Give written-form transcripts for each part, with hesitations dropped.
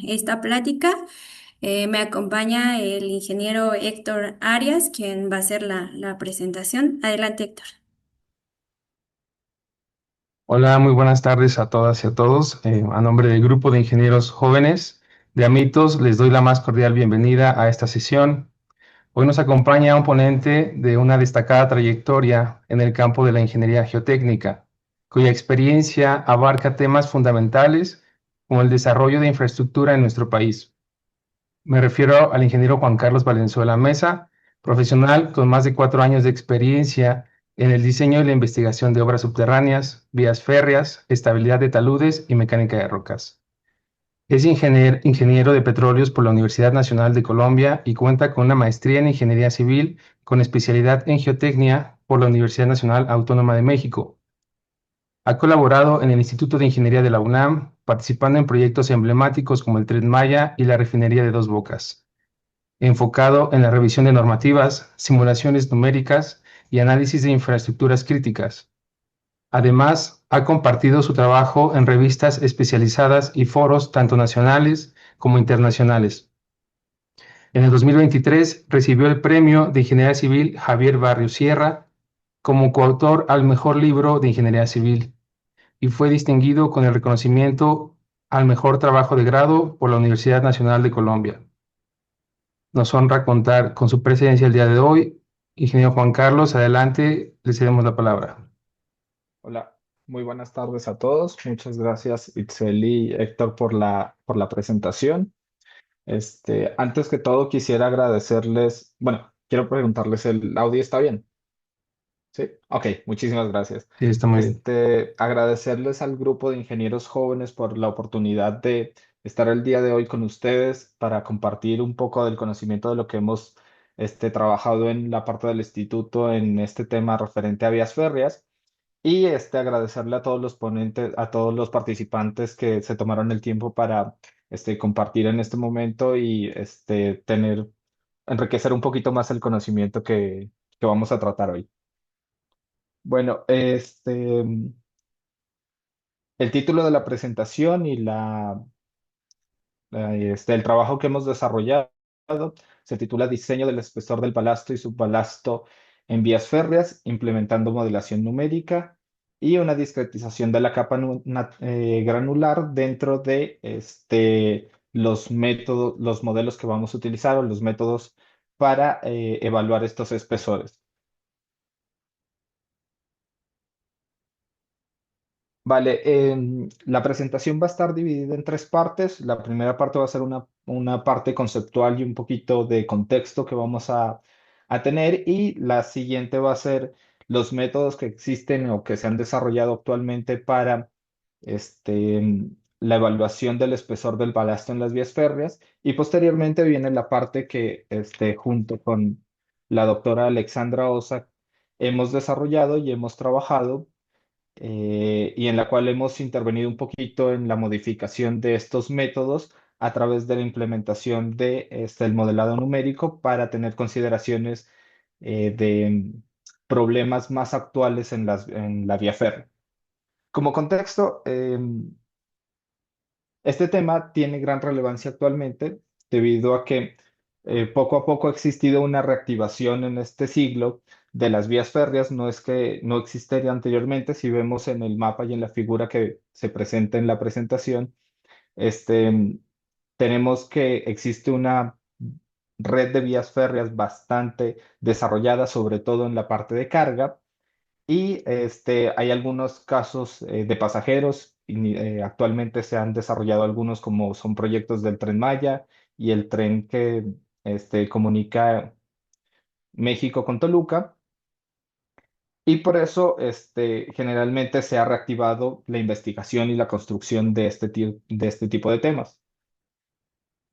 esta plática. Me acompaña el ingeniero Héctor Arias, quien va a hacer la presentación. Adelante, Héctor. Hola, muy buenas tardes a todas y a todos. A nombre del grupo de ingenieros jóvenes de Amitos, les doy la más cordial bienvenida a esta sesión. Hoy nos acompaña un ponente de una destacada trayectoria en el campo de la ingeniería geotécnica, cuya experiencia abarca temas fundamentales como el desarrollo de infraestructura en nuestro país. Me refiero al ingeniero Juan Carlos Valenzuela Mesa, profesional con más de 4 años de experiencia en el diseño y la investigación de obras subterráneas, vías férreas, estabilidad de taludes y mecánica de rocas. Es ingeniero de petróleos por la Universidad Nacional de Colombia y cuenta con una maestría en ingeniería civil con especialidad en geotecnia por la Universidad Nacional Autónoma de México. Ha colaborado en el Instituto de Ingeniería de la UNAM, participando en proyectos emblemáticos como el Tren Maya y la refinería de Dos Bocas, enfocado en la revisión de normativas, simulaciones numéricas y análisis de infraestructuras críticas. Además, ha compartido su trabajo en revistas especializadas y foros tanto nacionales como internacionales. En el 2023 recibió el Premio de Ingeniería Civil Javier Barrios Sierra como coautor al mejor libro de Ingeniería Civil y fue distinguido con el reconocimiento al mejor trabajo de grado por la Universidad Nacional de Colombia. Nos honra contar con su presencia el día de hoy. Ingeniero Juan Carlos, adelante, le cedemos la palabra. Hola, muy buenas tardes a todos. Muchas gracias, Itzel y Héctor, por la presentación. Antes que todo, quisiera agradecerles, bueno, quiero preguntarles, ¿el audio está bien? Sí, ok, muchísimas gracias. Sí, está muy bien. Agradecerles al grupo de ingenieros jóvenes por la oportunidad de estar el día de hoy con ustedes para compartir un poco del conocimiento de lo que hemos trabajado en la parte del instituto en este tema referente a vías férreas. Y agradecerle a todos los ponentes, a todos los participantes que se tomaron el tiempo para compartir en este momento y enriquecer un poquito más el conocimiento que vamos a tratar hoy. Bueno, el título de la presentación y el trabajo que hemos desarrollado se titula Diseño del espesor del balasto y subbalasto en vías férreas, implementando modelación numérica y una discretización de la capa granular dentro de los métodos, los modelos que vamos a utilizar o los métodos para evaluar estos espesores. Vale, la presentación va a estar dividida en tres partes. La primera parte va a ser una parte conceptual y un poquito de contexto que vamos a tener y la siguiente va a ser los métodos que existen o que se han desarrollado actualmente para la evaluación del espesor del balasto en las vías férreas y posteriormente viene la parte que junto con la doctora Alexandra Osa hemos desarrollado y hemos trabajado y en la cual hemos intervenido un poquito en la modificación de estos métodos a través de la implementación de el modelado numérico para tener consideraciones de problemas más actuales en la vía férrea. Como contexto, este tema tiene gran relevancia actualmente debido a que poco a poco ha existido una reactivación en este siglo de las vías férreas. No es que no existiera anteriormente, si vemos en el mapa y en la figura que se presenta en la presentación, este, tenemos que existe una red de vías férreas bastante desarrollada, sobre todo en la parte de carga y hay algunos casos de pasajeros. Y, actualmente se han desarrollado algunos como son proyectos del Tren Maya y el tren que comunica México con Toluca. Y por eso generalmente se ha reactivado la investigación y la construcción de de este tipo de temas.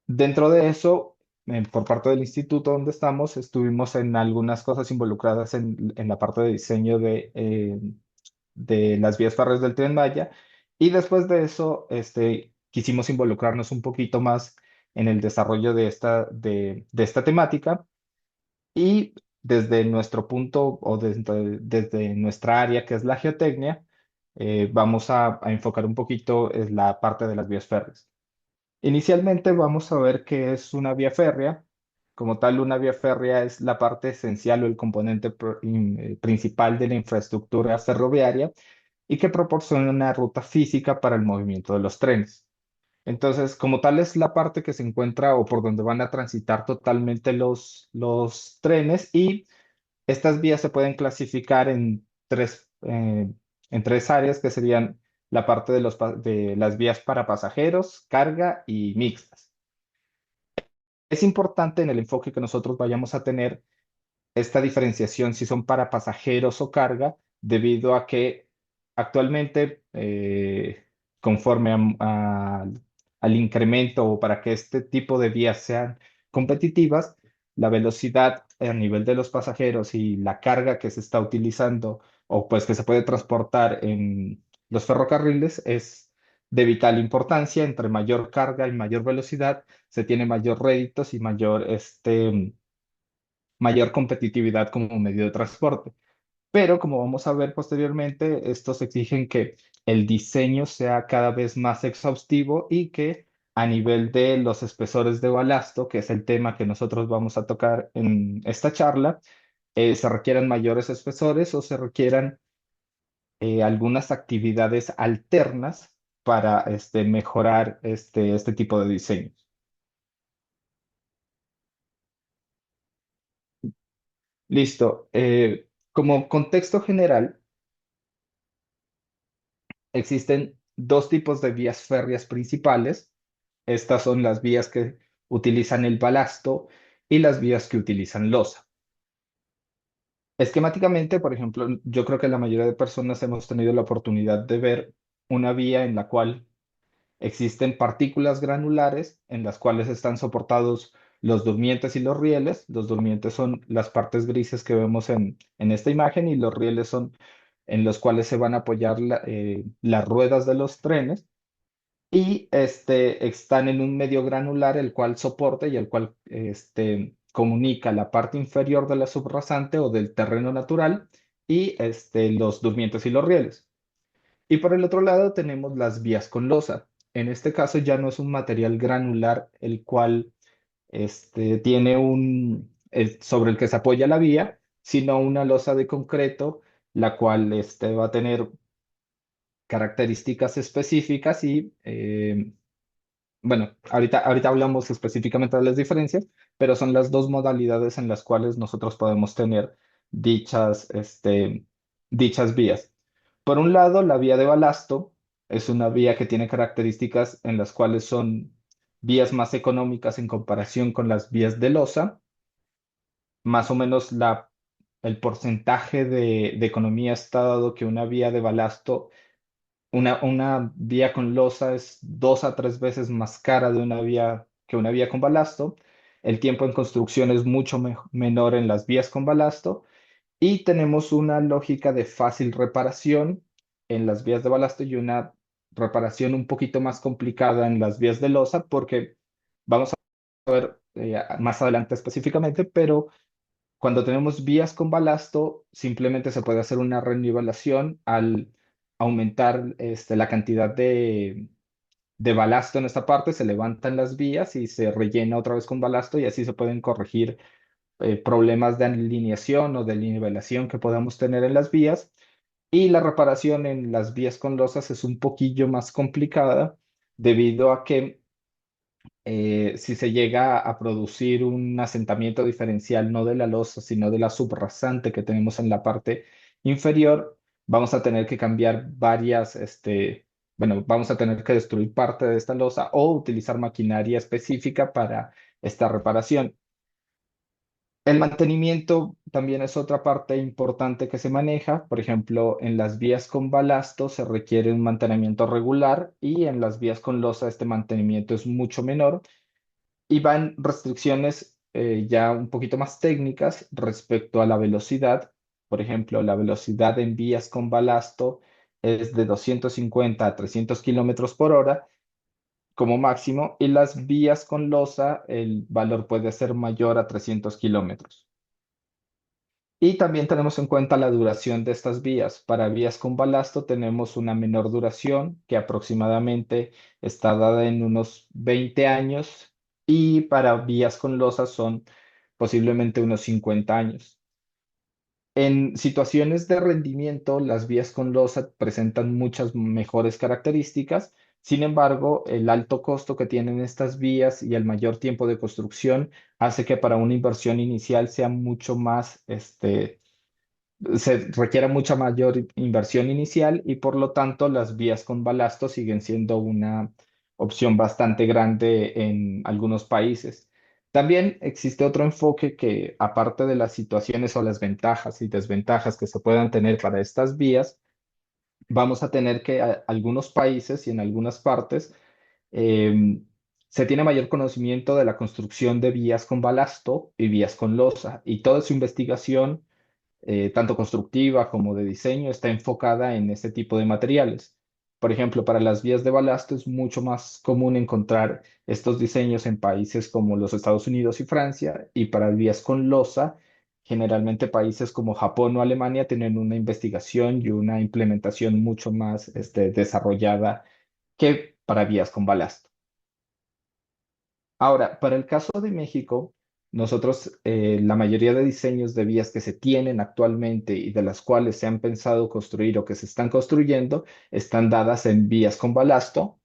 Dentro de eso, por parte del instituto donde estamos, estuvimos en algunas cosas involucradas en la parte de diseño de las vías férreas del Tren Maya. Y después de eso, quisimos involucrarnos un poquito más en el desarrollo de esta temática y desde nuestro punto o desde nuestra área, que es la geotecnia, vamos a enfocar un poquito en la parte de las vías férreas. Inicialmente vamos a ver qué es una vía férrea. Como tal, una vía férrea es la parte esencial o el componente principal de la infraestructura ferroviaria y que proporciona una ruta física para el movimiento de los trenes. Entonces, como tal es la parte que se encuentra o por donde van a transitar totalmente los trenes y estas vías se pueden clasificar en tres áreas que serían la parte de las vías para pasajeros, carga y mixtas. Es importante en el enfoque que nosotros vayamos a tener esta diferenciación si son para pasajeros o carga, debido a que actualmente, conforme al incremento o para que este tipo de vías sean competitivas, la velocidad a nivel de los pasajeros y la carga que se está utilizando o pues que se puede transportar en los ferrocarriles es de vital importancia. Entre mayor carga y mayor velocidad, se tiene mayor réditos y mayor competitividad como medio de transporte. Pero como vamos a ver posteriormente, estos exigen que el diseño sea cada vez más exhaustivo y que a nivel de los espesores de balasto, que es el tema que nosotros vamos a tocar en esta charla, se requieran mayores espesores o se requieran algunas actividades alternas para mejorar este tipo de diseños. Listo. Como contexto general, existen dos tipos de vías férreas principales. Estas son las vías que utilizan el balasto y las vías que utilizan losa. Esquemáticamente, por ejemplo, yo creo que la mayoría de personas hemos tenido la oportunidad de ver una vía en la cual existen partículas granulares en las cuales están soportados los durmientes y los rieles. Los durmientes son las partes grises que vemos en esta imagen y los rieles son en los cuales se van a apoyar las ruedas de los trenes y están en un medio granular el cual soporta y el cual comunica la parte inferior de la subrasante o del terreno natural y los durmientes y los rieles. Y por el otro lado tenemos las vías con losa. En este caso ya no es un material granular el cual tiene sobre el que se apoya la vía, sino una losa de concreto, la cual va a tener características específicas y bueno, ahorita hablamos específicamente de las diferencias, pero son las dos modalidades en las cuales nosotros podemos tener dichas vías. Por un lado, la vía de balasto es una vía que tiene características en las cuales son vías más económicas en comparación con las vías de losa. Más o menos el porcentaje de economía está dado que una vía de balasto una vía con losa es 2 a 3 veces más cara que una vía con balasto. El tiempo en construcción es mucho menor en las vías con balasto y tenemos una lógica de fácil reparación en las vías de balasto y una reparación un poquito más complicada en las vías de losa porque vamos a ver más adelante específicamente, pero cuando tenemos vías con balasto, simplemente se puede hacer una renivelación al aumentar la cantidad de balasto en esta parte, se levantan las vías y se rellena otra vez con balasto y así se pueden corregir problemas de alineación o de nivelación que podamos tener en las vías. Y la reparación en las vías con losas es un poquillo más complicada debido a que si se llega a producir un asentamiento diferencial no de la losa, sino de la subrasante que tenemos en la parte inferior, vamos a tener que cambiar bueno, vamos a tener que destruir parte de esta losa o utilizar maquinaria específica para esta reparación. El mantenimiento también es otra parte importante que se maneja. Por ejemplo, en las vías con balasto se requiere un mantenimiento regular y en las vías con losa este mantenimiento es mucho menor y van restricciones ya un poquito más técnicas respecto a la velocidad. Por ejemplo, la velocidad en vías con balasto es de 250 a 300 kilómetros por hora como máximo y las vías con losa el valor puede ser mayor a 300 kilómetros. Y también tenemos en cuenta la duración de estas vías. Para vías con balasto tenemos una menor duración que aproximadamente está dada en unos 20 años y para vías con losa son posiblemente unos 50 años. En situaciones de rendimiento, las vías con losa presentan muchas mejores características. Sin embargo, el alto costo que tienen estas vías y el mayor tiempo de construcción hace que para una inversión inicial sea mucho más, se requiere mucha mayor inversión inicial y por lo tanto las vías con balasto siguen siendo una opción bastante grande en algunos países. También existe otro enfoque que, aparte de las situaciones o las ventajas y desventajas que se puedan tener para estas vías, vamos a tener que algunos países y en algunas partes em, se tiene mayor conocimiento de la construcción de vías con balasto y vías con losa y toda su investigación tanto constructiva como de diseño, está enfocada en este tipo de materiales. Por ejemplo, para las vías de balasto es mucho más común encontrar estos diseños en países como los Estados Unidos y Francia, y para vías con losa, generalmente países como Japón o Alemania tienen una investigación y una implementación mucho más desarrollada que para vías con balasto. Ahora, para el caso de México, nosotros, la mayoría de diseños de vías que se tienen actualmente y de las cuales se han pensado construir o que se están construyendo, están dadas en vías con balasto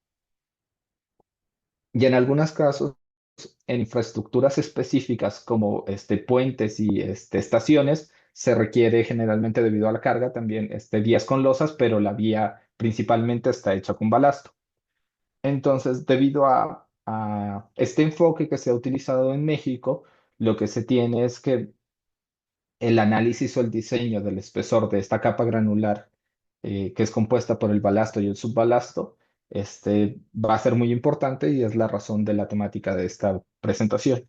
y en algunos casos en infraestructuras específicas como puentes y estaciones, se requiere generalmente debido a la carga también vías con losas, pero la vía principalmente está hecha con balasto. Entonces, debido a este enfoque que se ha utilizado en México, lo que se tiene es que el análisis o el diseño del espesor de esta capa granular, que es compuesta por el balasto y el subbalasto, va a ser muy importante y es la razón de la temática de esta presentación.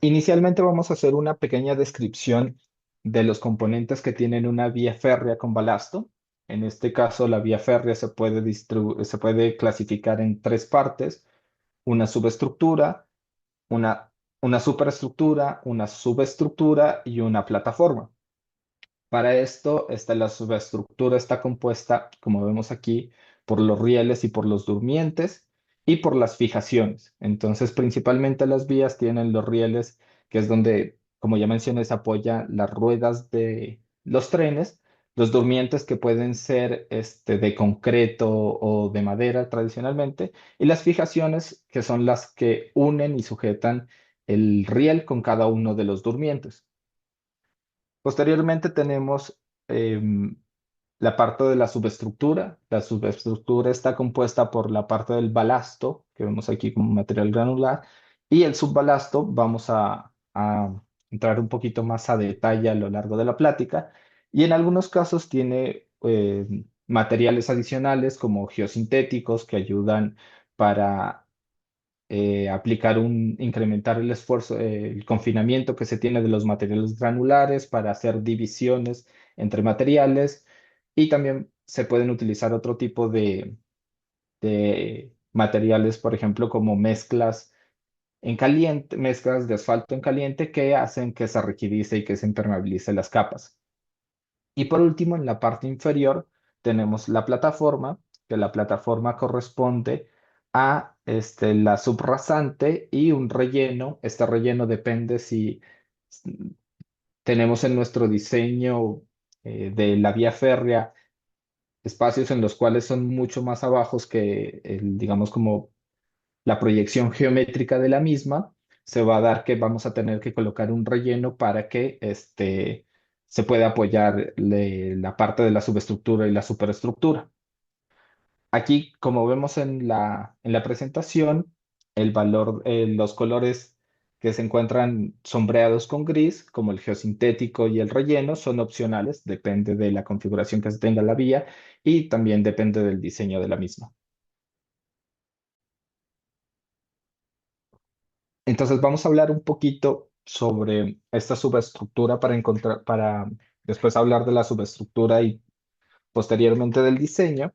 Inicialmente vamos a hacer una pequeña descripción de los componentes que tienen una vía férrea con balasto. En este caso, la vía férrea se puede clasificar en tres partes: una subestructura, una, una superestructura, una subestructura y una plataforma. Para esto, la subestructura está compuesta, como vemos aquí, por los rieles y por los durmientes y por las fijaciones. Entonces, principalmente las vías tienen los rieles, que es donde, como ya mencioné, se apoyan las ruedas de los trenes, los durmientes que pueden ser de concreto o de madera tradicionalmente, y las fijaciones que son las que unen y sujetan el riel con cada uno de los durmientes. Posteriormente tenemos la parte de la subestructura. La subestructura está compuesta por la parte del balasto, que vemos aquí como material granular, y el subbalasto. Vamos a entrar un poquito más a detalle a lo largo de la plática. Y en algunos casos tiene materiales adicionales como geosintéticos que ayudan para incrementar el esfuerzo, el confinamiento que se tiene de los materiales granulares para hacer divisiones entre materiales, y también se pueden utilizar otro tipo de materiales, por ejemplo, como mezclas en caliente, mezclas de asfalto en caliente que hacen que se rigidice y que se impermeabilice las capas. Y por último, en la parte inferior tenemos la plataforma, que la plataforma corresponde a la subrasante y un relleno. Este relleno depende si tenemos en nuestro diseño de la vía férrea espacios en los cuales son mucho más abajos que digamos, como la proyección geométrica de la misma. Se va a dar que vamos a tener que colocar un relleno para que se pueda apoyar la parte de la subestructura y la superestructura. Aquí, como vemos en la presentación, los colores que se encuentran sombreados con gris, como el geosintético y el relleno, son opcionales, depende de la configuración que se tenga la vía y también depende del diseño de la misma. Entonces vamos a hablar un poquito sobre esta subestructura para después hablar de la subestructura y posteriormente del diseño.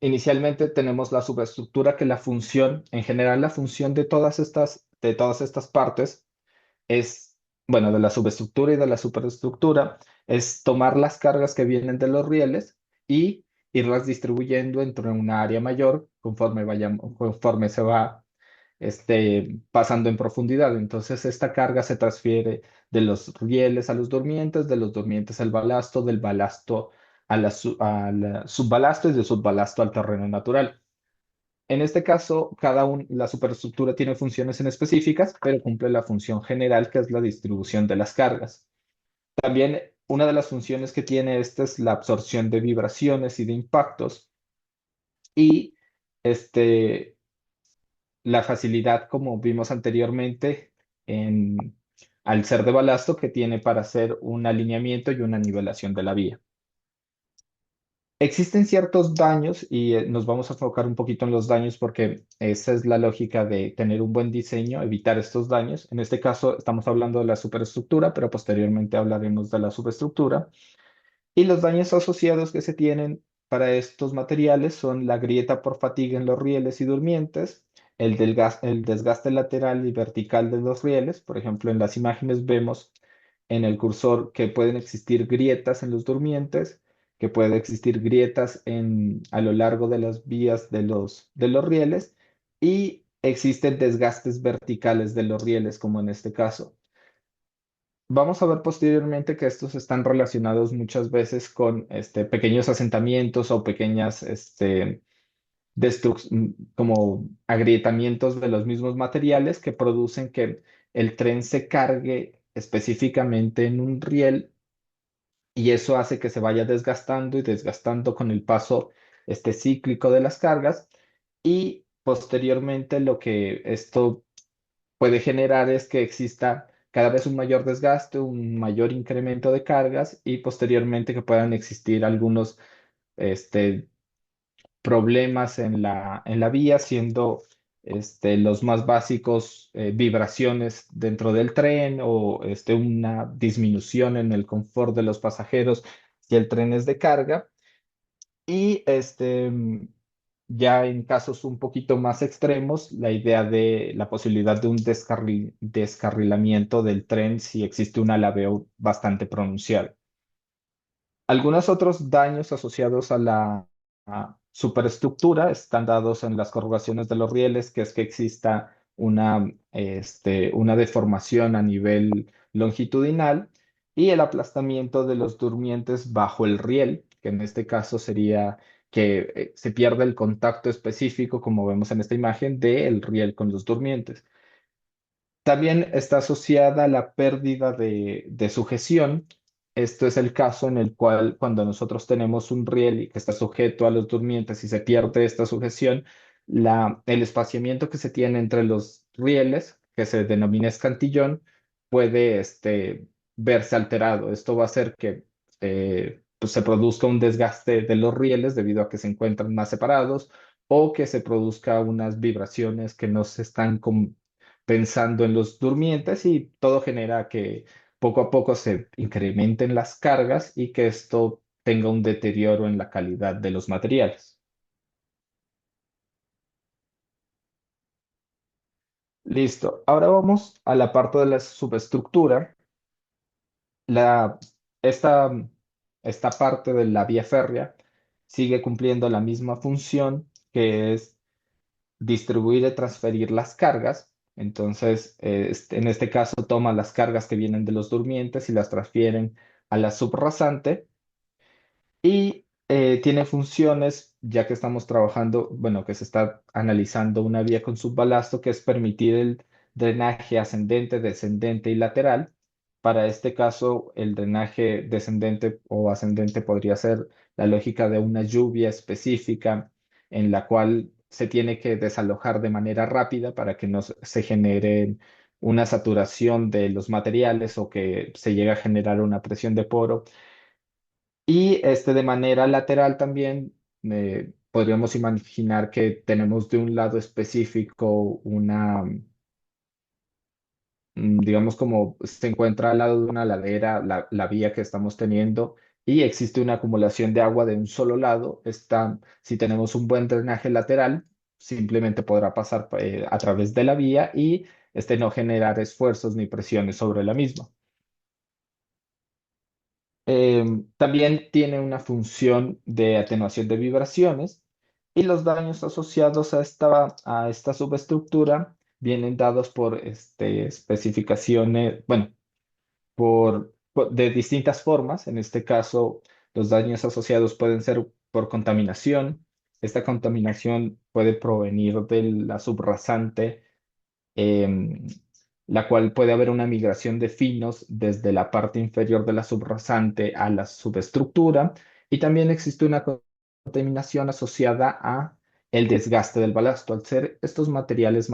Inicialmente tenemos la subestructura, que en general la función de todas estas de todas estas partes es, bueno, de la subestructura y de la superestructura, es tomar las cargas que vienen de los rieles y irlas distribuyendo entre una área mayor conforme se va pasando en profundidad. Entonces, esta carga se transfiere de los rieles a los durmientes, de los durmientes al balasto, del balasto al subbalasto y del subbalasto al terreno natural. En este caso, la superestructura tiene funciones en específicas, pero cumple la función general, que es la distribución de las cargas. También una de las funciones que tiene esta es la absorción de vibraciones y de impactos y este, la facilidad, como vimos anteriormente, al ser de balasto, que tiene para hacer un alineamiento y una nivelación de la vía. Existen ciertos daños y nos vamos a enfocar un poquito en los daños porque esa es la lógica de tener un buen diseño, evitar estos daños. En este caso estamos hablando de la superestructura, pero posteriormente hablaremos de la subestructura. Y los daños asociados que se tienen para estos materiales son la grieta por fatiga en los rieles y durmientes, el desgaste lateral y vertical de los rieles. Por ejemplo, en las imágenes vemos en el cursor que pueden existir grietas en los durmientes, que puede existir grietas a lo largo de las vías de los rieles y existen desgastes verticales de los rieles, como en este caso. Vamos a ver posteriormente que estos están relacionados muchas veces con pequeños asentamientos o pequeñas como agrietamientos de los mismos materiales que producen que el tren se cargue específicamente en un riel y eso hace que se vaya desgastando y desgastando con el paso cíclico de las cargas y posteriormente lo que esto puede generar es que exista cada vez un mayor desgaste, un mayor incremento de cargas y posteriormente que puedan existir algunos este, problemas en la vía, siendo los más básicos vibraciones dentro del tren o una disminución en el confort de los pasajeros si el tren es de carga. Y ya en casos un poquito más extremos, la idea de la posibilidad de un descarrilamiento del tren si existe un alabeo bastante pronunciado. Algunos otros daños asociados a la superestructura están dados en las corrugaciones de los rieles, que es que exista una deformación a nivel longitudinal y el aplastamiento de los durmientes bajo el riel, que en este caso sería que se pierde el contacto específico, como vemos en esta imagen, del riel con los durmientes. También está asociada la pérdida de sujeción. Esto es el caso en el cual cuando nosotros tenemos un riel y que está sujeto a los durmientes y se pierde esta sujeción, el espaciamiento que se tiene entre los rieles, que se denomina escantillón, puede verse alterado. Esto va a hacer que pues se produzca un desgaste de los rieles debido a que se encuentran más separados o que se produzca unas vibraciones que no se están pensando en los durmientes y todo genera que poco a poco se incrementen las cargas y que esto tenga un deterioro en la calidad de los materiales. Listo. Ahora vamos a la parte de la subestructura. La, esta, esta parte de la vía férrea sigue cumpliendo la misma función que es distribuir y transferir las cargas. Entonces, en este caso, toma las cargas que vienen de los durmientes y las transfieren a la subrasante y tiene funciones, ya que estamos trabajando, bueno, que se está analizando una vía con subbalasto, que es permitir el drenaje ascendente, descendente y lateral. Para este caso, el drenaje descendente o ascendente podría ser la lógica de una lluvia específica en la cual se tiene que desalojar de manera rápida para que no se genere una saturación de los materiales o que se llegue a generar una presión de poro. Y de manera lateral también podríamos imaginar que tenemos de un lado específico digamos como se encuentra al lado de una ladera la vía que estamos teniendo y existe una acumulación de agua de un solo lado. Si tenemos un buen drenaje lateral, simplemente podrá pasar a través de la vía y no generar esfuerzos ni presiones sobre la misma. También tiene una función de atenuación de vibraciones y los daños asociados a esta subestructura vienen dados por especificaciones, bueno, de distintas formas. En este caso, los daños asociados pueden ser por contaminación. Esta contaminación puede provenir de la subrasante, em, la cual puede haber una migración de finos desde la parte inferior de la subrasante a la subestructura, y también existe una contaminación asociada a el desgaste del balasto, al ser estos materiales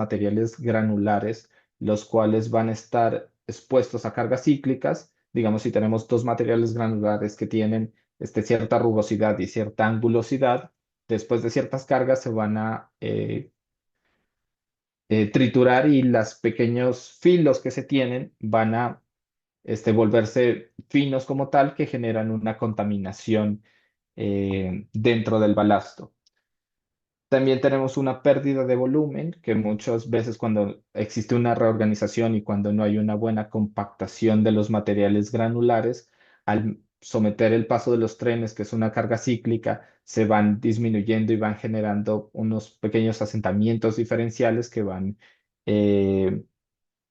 granulares, los cuales van a estar expuestos a cargas cíclicas. Digamos, si tenemos dos materiales granulares que tienen cierta rugosidad y cierta angulosidad, después de ciertas cargas se van a triturar, y los pequeños filos que se tienen van a volverse finos como tal, que generan una contaminación dentro del balasto. También tenemos una pérdida de volumen, que muchas veces cuando existe una reorganización y cuando no hay una buena compactación de los materiales granulares, al someter el paso de los trenes, que es una carga cíclica, se van disminuyendo y van generando unos pequeños asentamientos diferenciales que van eh,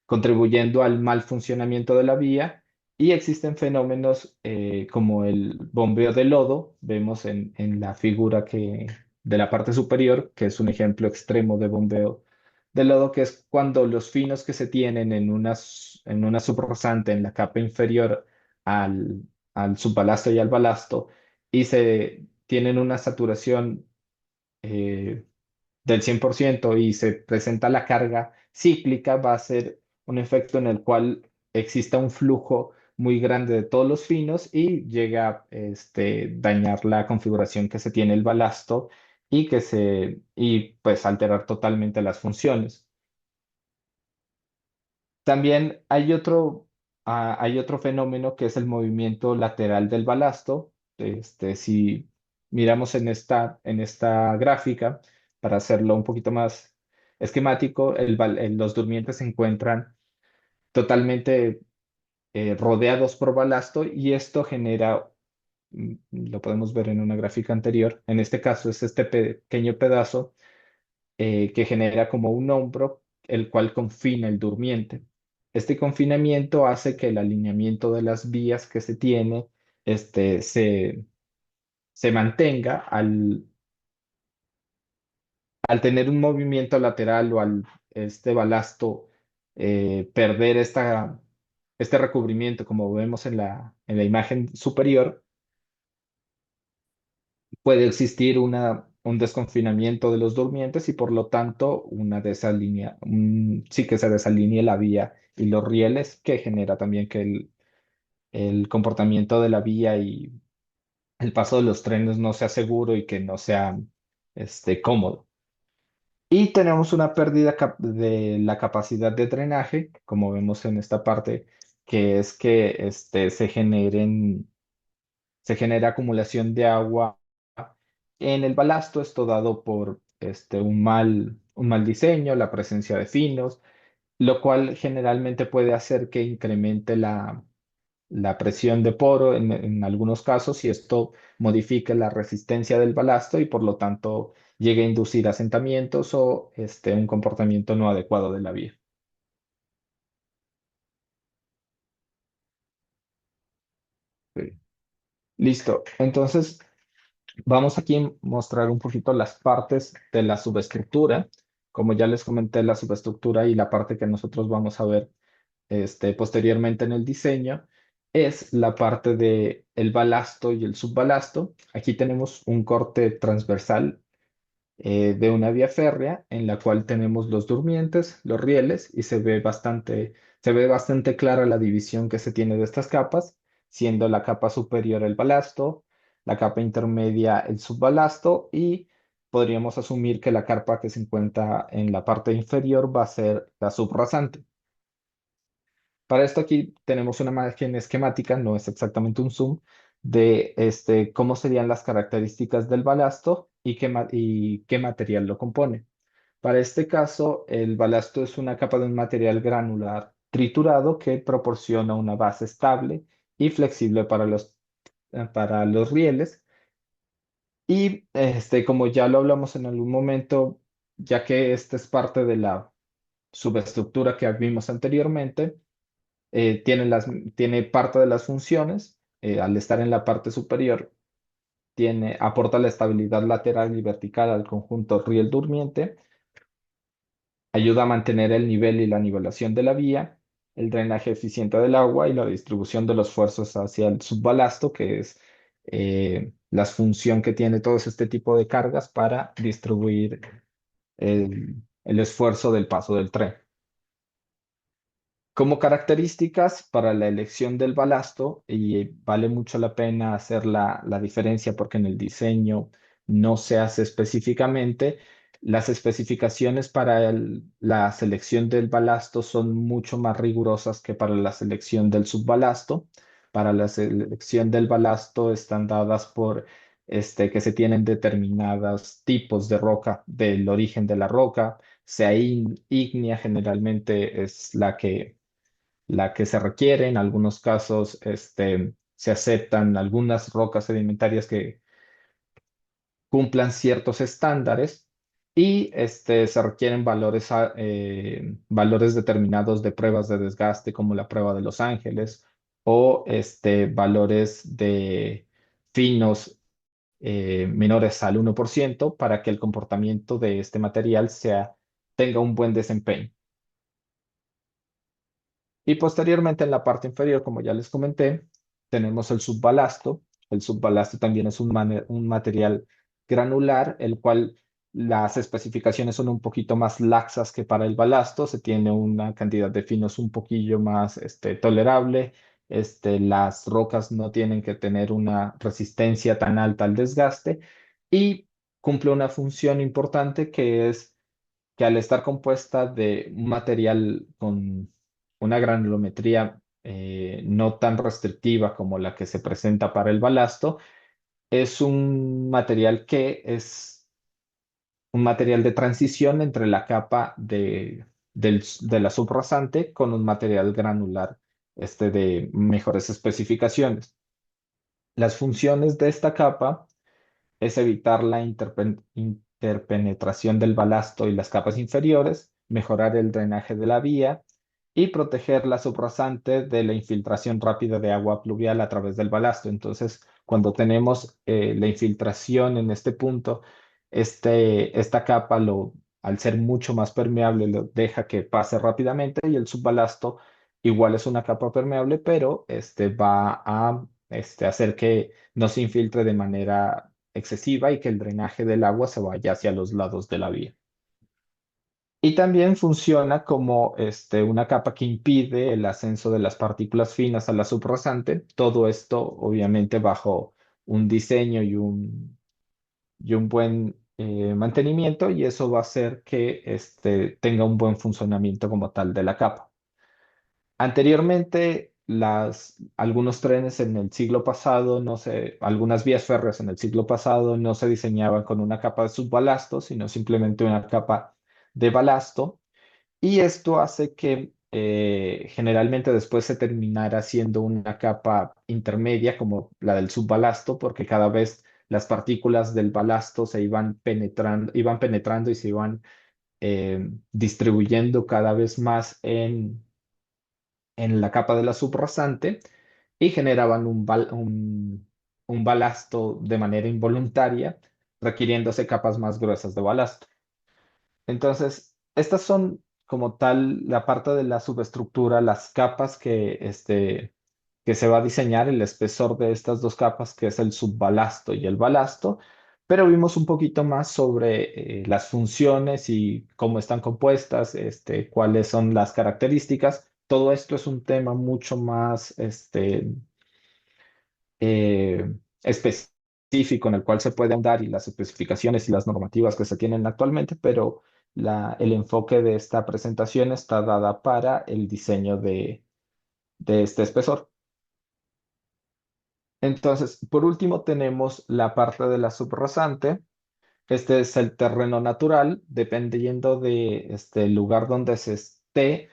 contribuyendo al mal funcionamiento de la vía. Y existen fenómenos como el bombeo de lodo. Vemos en la figura de la parte superior, que es un ejemplo extremo de bombeo de lodo, que es cuando los finos que se tienen en una subrasante en la capa inferior al, al subbalasto y al balasto, y se tienen una saturación eh, del 100% y se presenta la carga cíclica, va a ser un efecto en el cual exista un flujo muy grande de todos los finos y llega a dañar la configuración que se tiene el balasto, y pues alterar totalmente las funciones. También hay otro fenómeno, que es el movimiento lateral del balasto. Si miramos en esta gráfica, para hacerlo un poquito más esquemático, los durmientes se encuentran totalmente rodeados por balasto, y esto genera, lo podemos ver en una gráfica anterior, en este caso es este pequeño pedazo que genera como un hombro, el cual confina el durmiente. Este confinamiento hace que el alineamiento de las vías que se tiene este, se, se mantenga al tener un movimiento lateral, o al este balasto perder este recubrimiento, como vemos en la imagen superior. Puede existir un desconfinamiento de los durmientes, y por lo tanto sí que se desalinee la vía y los rieles, que genera también que el comportamiento de la vía y el paso de los trenes no sea seguro y que no sea cómodo. Y tenemos una pérdida de la capacidad de drenaje, como vemos en esta parte, que es que se genera acumulación de agua en el balasto. Esto dado por un mal diseño, la presencia de finos, lo cual generalmente puede hacer que incremente la presión de poro en algunos casos, y esto modifique la resistencia del balasto y por lo tanto llegue a inducir asentamientos o un comportamiento no adecuado de la vía. Sí. Listo. Entonces, vamos aquí a mostrar un poquito las partes de la subestructura. Como ya les comenté, la subestructura y la parte que nosotros vamos a ver posteriormente en el diseño es la parte de el balasto y el subbalasto. Aquí tenemos un corte transversal de una vía férrea, en la cual tenemos los durmientes, los rieles, y se ve bastante clara la división que se tiene de estas capas, siendo la capa superior el balasto, la capa intermedia el subbalasto, y podríamos asumir que la carpa que se encuentra en la parte inferior va a ser la subrasante. Para esto aquí tenemos una imagen esquemática, no es exactamente un zoom, de cómo serían las características del balasto y qué material lo compone. Para este caso, el balasto es una capa de un material granular triturado que proporciona una base estable y flexible para los rieles. Y como ya lo hablamos en algún momento, ya que esta es parte de la subestructura que vimos anteriormente, tiene parte de las funciones. Al estar en la parte superior, aporta la estabilidad lateral y vertical al conjunto riel durmiente, ayuda a mantener el nivel y la nivelación de la vía, el drenaje eficiente del agua y la distribución de los esfuerzos hacia el subbalasto, que es la función que tiene todo este tipo de cargas para distribuir el esfuerzo del paso del tren. Como características para la elección del balasto, y vale mucho la pena hacer la diferencia porque en el diseño no se hace específicamente, las especificaciones para la selección del balasto son mucho más rigurosas que para la selección del subbalasto. Para la selección del balasto están dadas por que se tienen determinados tipos de roca, del origen de la roca, sea ígnea generalmente es la que se requiere. En algunos casos, se aceptan algunas rocas sedimentarias que cumplan ciertos estándares y se requieren valores determinados de pruebas de desgaste, como la prueba de Los Ángeles, o valores de finos menores al 1% para que el comportamiento de este material tenga un buen desempeño. Y posteriormente en la parte inferior, como ya les comenté, tenemos el subbalasto. El subbalasto también es un material granular, el cual las especificaciones son un poquito más laxas que para el balasto. Se tiene una cantidad de finos un poquillo más tolerable. Las rocas no tienen que tener una resistencia tan alta al desgaste y cumple una función importante, que es que al estar compuesta de un material con una granulometría no tan restrictiva como la que se presenta para el balasto, es un material que es un material de transición entre la capa de la subrasante con un material granular de mejores especificaciones. Las funciones de esta capa es evitar la interpenetración del balasto y las capas inferiores, mejorar el drenaje de la vía y proteger la subrasante de la infiltración rápida de agua pluvial a través del balasto. Entonces, cuando tenemos la infiltración en este punto, esta capa, al ser mucho más permeable, lo deja que pase rápidamente, y el subbalasto igual es una capa permeable, pero va a hacer que no se infiltre de manera excesiva y que el drenaje del agua se vaya hacia los lados de la vía. Y también funciona como una capa que impide el ascenso de las partículas finas a la subrasante. Todo esto, obviamente, bajo un diseño y un buen mantenimiento, y eso va a hacer que tenga un buen funcionamiento como tal de la capa. Anteriormente, algunos trenes en el siglo pasado, no sé, algunas vías férreas en el siglo pasado no se diseñaban con una capa de subbalasto, sino simplemente una capa de balasto. Y esto hace que generalmente después se terminara siendo una capa intermedia como la del subbalasto, porque cada vez las partículas del balasto se iban penetrando y se iban distribuyendo cada vez más en la capa de la subrasante y generaban un balasto de manera involuntaria, requiriéndose capas más gruesas de balasto. Entonces, estas son como tal la parte de la subestructura, las capas que se va a diseñar, el espesor de estas dos capas, que es el subbalasto y el balasto. Pero vimos un poquito más sobre las funciones y cómo están compuestas, cuáles son las características. Todo esto es un tema mucho más específico, en el cual se puede ahondar, y las especificaciones y las normativas que se tienen actualmente, pero el enfoque de esta presentación está dada para el diseño de este espesor. Entonces, por último, tenemos la parte de la subrasante, Este es el terreno natural, dependiendo de el lugar donde se esté,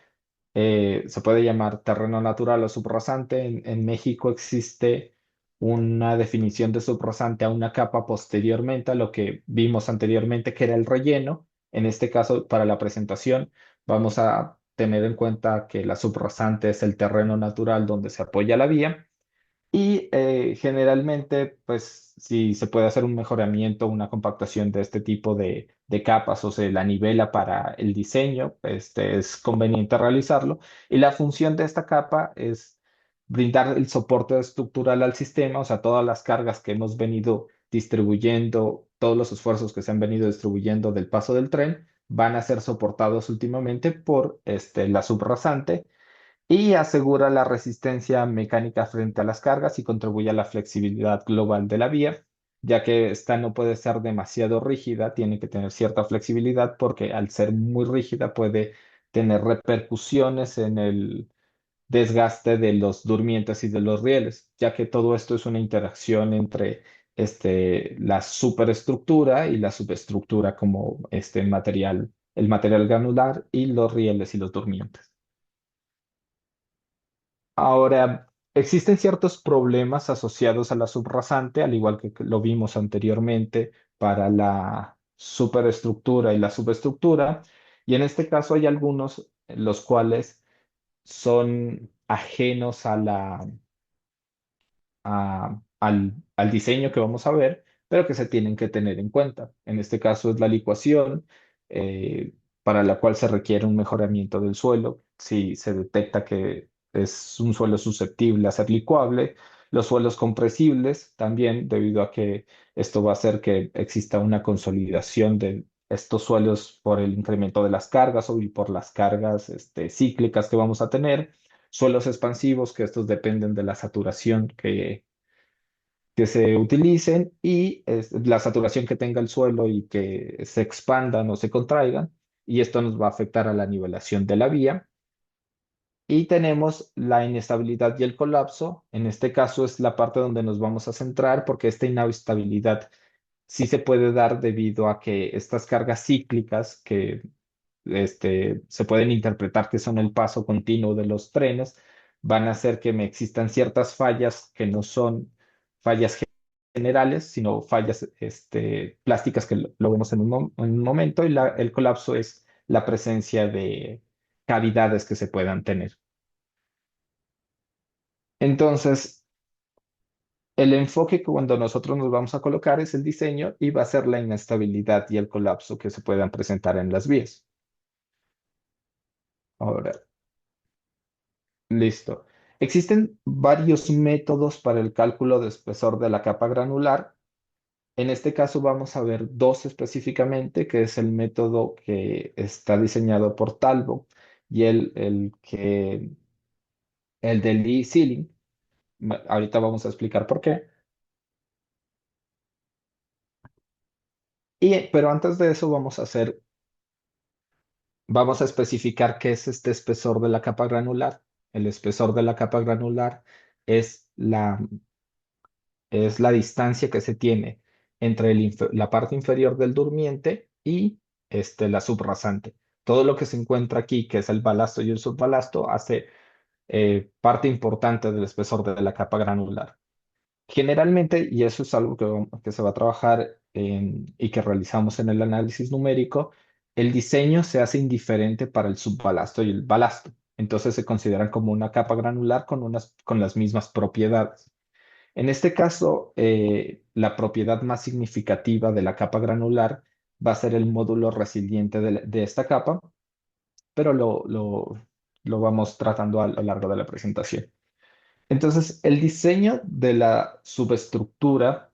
se puede llamar terreno natural o subrasante. En México existe una definición de subrasante a una capa posteriormente a lo que vimos anteriormente, que era el relleno. En este caso, para la presentación, vamos a tener en cuenta que la subrasante es el terreno natural donde se apoya la vía. Y generalmente, pues si se puede hacer un mejoramiento, una compactación de este tipo de capas o se la nivela para el diseño, es conveniente realizarlo. Y la función de esta capa es brindar el soporte estructural al sistema, o sea, todas las cargas que hemos venido distribuyendo, todos los esfuerzos que se han venido distribuyendo del paso del tren, van a ser soportados últimamente por la subrasante y asegura la resistencia mecánica frente a las cargas y contribuye a la flexibilidad global de la vía, ya que esta no puede ser demasiado rígida, tiene que tener cierta flexibilidad porque al ser muy rígida puede tener repercusiones en el desgaste de los durmientes y de los rieles, ya que todo esto es una interacción entre la superestructura y la subestructura como material, el material granular y los rieles y los durmientes. Ahora, existen ciertos problemas asociados a la subrasante, al igual que lo vimos anteriormente para la superestructura y la subestructura, y en este caso hay algunos los cuales son ajenos a al diseño que vamos a ver, pero que se tienen que tener en cuenta. En este caso es la licuación, para la cual se requiere un mejoramiento del suelo. Si se detecta que es un suelo susceptible a ser licuable, los suelos compresibles también, debido a que esto va a hacer que exista una consolidación de estos suelos por el incremento de las cargas y por las cargas cíclicas que vamos a tener. Suelos expansivos, que estos dependen de la saturación que se utilicen y la saturación que tenga el suelo y que se expandan o se contraigan. Y esto nos va a afectar a la nivelación de la vía. Y tenemos la inestabilidad y el colapso. En este caso es la parte donde nos vamos a centrar porque esta inestabilidad sí se puede dar debido a que estas cargas cíclicas que se pueden interpretar que son el paso continuo de los trenes, van a hacer que me existan ciertas fallas que no son fallas generales, sino fallas plásticas que lo vemos en un momento, y el colapso es la presencia de cavidades que se puedan tener. Entonces, el enfoque que cuando nosotros nos vamos a colocar es el diseño y va a ser la inestabilidad y el colapso que se puedan presentar en las vías. Ahora, listo. Existen varios métodos para el cálculo de espesor de la capa granular. En este caso vamos a ver dos específicamente, que es el método que está diseñado por Talbot y el de Lee Sealing. Ahorita vamos a explicar por qué. Pero antes de eso vamos a especificar qué es este espesor de la capa granular. El espesor de la capa granular es la distancia que se tiene entre la parte inferior del durmiente y la subrasante. Todo lo que se encuentra aquí, que es el balasto y el subbalasto, hace parte importante del espesor de la capa granular. Generalmente, y eso es algo que se va a trabajar y que realizamos en el análisis numérico, el diseño se hace indiferente para el subbalasto y el balasto. Entonces se consideran como una capa granular con las mismas propiedades. En este caso, la propiedad más significativa de la capa granular va a ser el módulo resiliente de esta capa, pero lo vamos tratando a lo largo de la presentación. Entonces, el diseño de la subestructura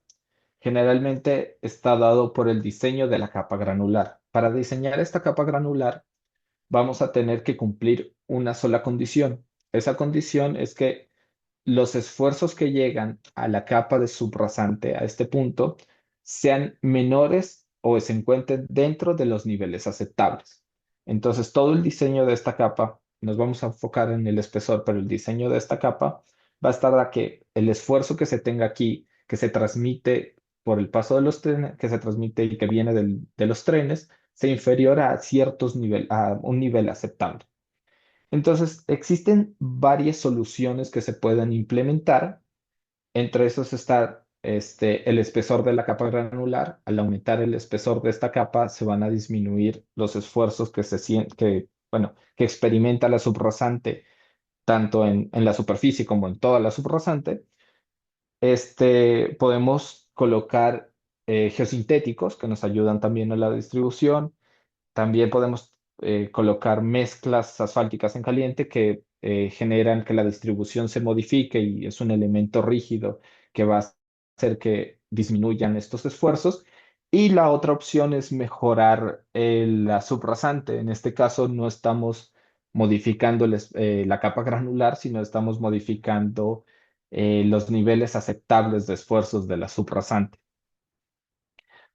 generalmente está dado por el diseño de la capa granular. Para diseñar esta capa granular, vamos a tener que cumplir una sola condición. Esa condición es que los esfuerzos que llegan a la capa de subrasante a este punto sean menores o se encuentren dentro de los niveles aceptables. Entonces, todo el diseño de esta capa, nos vamos a enfocar en el espesor, pero el diseño de esta capa va a estar a que el esfuerzo que se tenga aquí, que se transmite por el paso de los trenes, que se transmite y que viene de los trenes, sea inferior a a un nivel aceptable. Entonces, existen varias soluciones que se pueden implementar. Entre esos está el espesor de la capa granular. Al aumentar el espesor de esta capa, se van a disminuir los esfuerzos que experimenta la subrasante, tanto en la superficie como en toda la subrasante. Podemos colocar geosintéticos que nos ayudan también a la distribución. También podemos colocar mezclas asfálticas en caliente que generan que la distribución se modifique y es un elemento rígido que va a hacer que disminuyan estos esfuerzos. Y la otra opción es mejorar la subrasante. En este caso no estamos modificando la capa granular, sino estamos modificando los niveles aceptables de esfuerzos de la subrasante.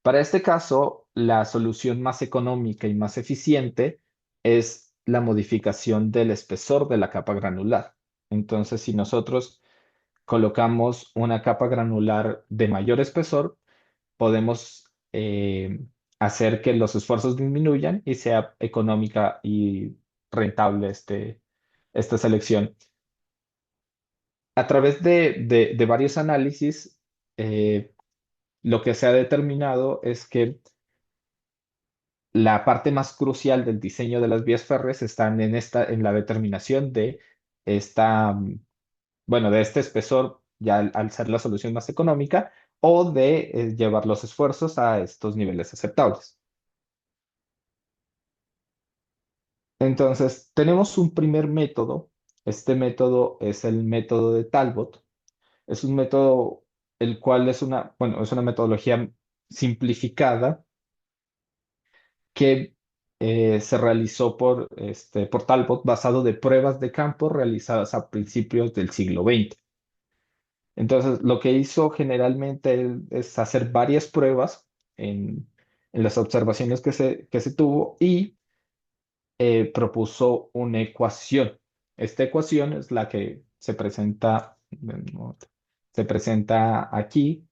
Para este caso, la solución más económica y más eficiente es la modificación del espesor de la capa granular. Entonces, si nosotros colocamos una capa granular de mayor espesor, podemos hacer que los esfuerzos disminuyan y sea económica y rentable esta selección. A través de varios análisis, eh, lo que se ha determinado es que la parte más crucial del diseño de las vías férreas está en la determinación de esta, de este espesor, ya al ser la solución más económica, o de llevar los esfuerzos a estos niveles aceptables. Entonces, tenemos un primer método. Este método es el método de Talbot. Es un método el cual es una metodología simplificada que se realizó por Talbot basado de pruebas de campo realizadas a principios del siglo XX. Entonces, lo que hizo generalmente él es hacer varias pruebas en las observaciones que se tuvo y propuso una ecuación. Esta ecuación es la que se presenta aquí,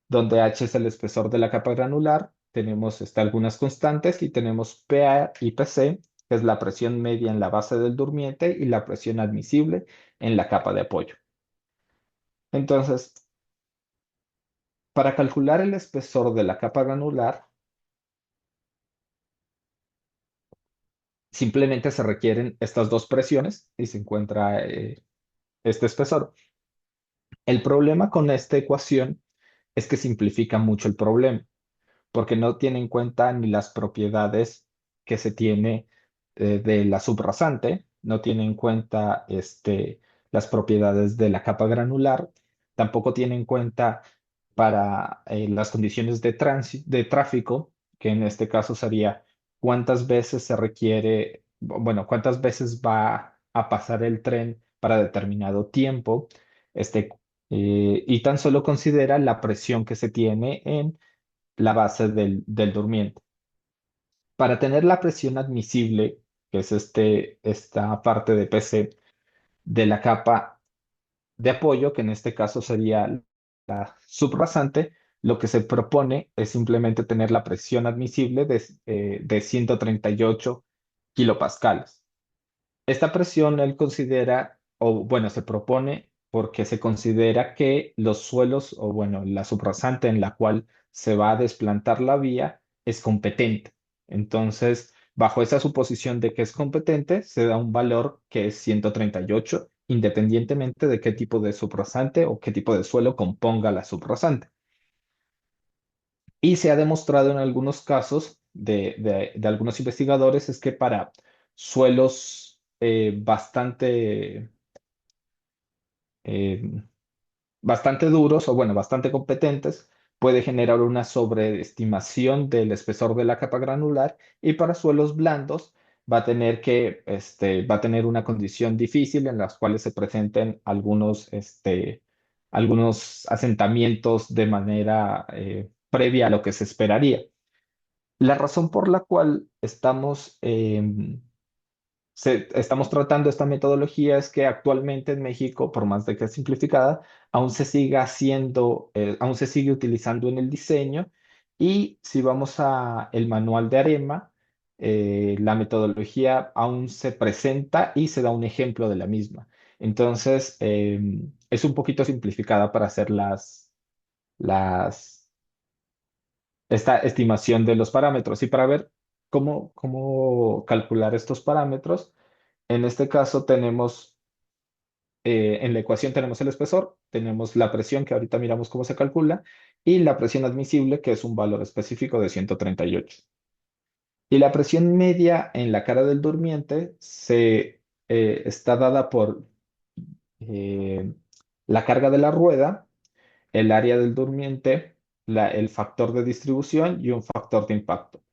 donde H es el espesor de la capa granular. Tenemos algunas constantes y tenemos PA y PC, que es la presión media en la base del durmiente y la presión admisible en la capa de apoyo. Entonces, para calcular el espesor de la capa granular, simplemente se requieren estas dos presiones y se encuentra este espesor. El problema con esta ecuación es que simplifica mucho el problema, porque no tiene en cuenta ni las propiedades que se tiene de la subrasante, no tiene en cuenta las propiedades de la capa granular, tampoco tiene en cuenta para las condiciones de tráfico, que en este caso sería cuántas veces se requiere, cuántas veces va a pasar el tren para determinado tiempo, este, y tan solo considera la presión que se tiene en la base del durmiente. Para tener la presión admisible, que es esta parte de PC de la capa de apoyo, que en este caso sería la subrasante, lo que se propone es simplemente tener la presión admisible de 138 kilopascales. Esta presión él considera, o bueno, se propone porque se considera que los suelos, o bueno, la subrasante en la cual se va a desplantar la vía es competente. Entonces, bajo esa suposición de que es competente, se da un valor que es 138, independientemente de qué tipo de subrasante o qué tipo de suelo componga la subrasante. Y se ha demostrado en algunos casos de algunos investigadores es que para suelos eh, bastante duros o bueno, bastante competentes, puede generar una sobreestimación del espesor de la capa granular y para suelos blandos va a tener una condición difícil en las cuales se presenten algunos asentamientos de manera previa a lo que se esperaría. La razón por la cual estamos estamos tratando esta metodología es que actualmente en México, por más de que es simplificada, aún se sigue haciendo, aún se sigue utilizando en el diseño. Y si vamos a el manual de AREMA, la metodología aún se presenta y se da un ejemplo de la misma. Entonces, es un poquito simplificada para hacer las, esta estimación de los parámetros y para ver cómo calcular estos parámetros. En este caso tenemos, en la ecuación tenemos el espesor, tenemos la presión, que ahorita miramos cómo se calcula, y la presión admisible, que es un valor específico de 138. Y la presión media en la cara del durmiente está dada por eh, la carga de la rueda, el área del durmiente, el factor de distribución y un factor de impacto.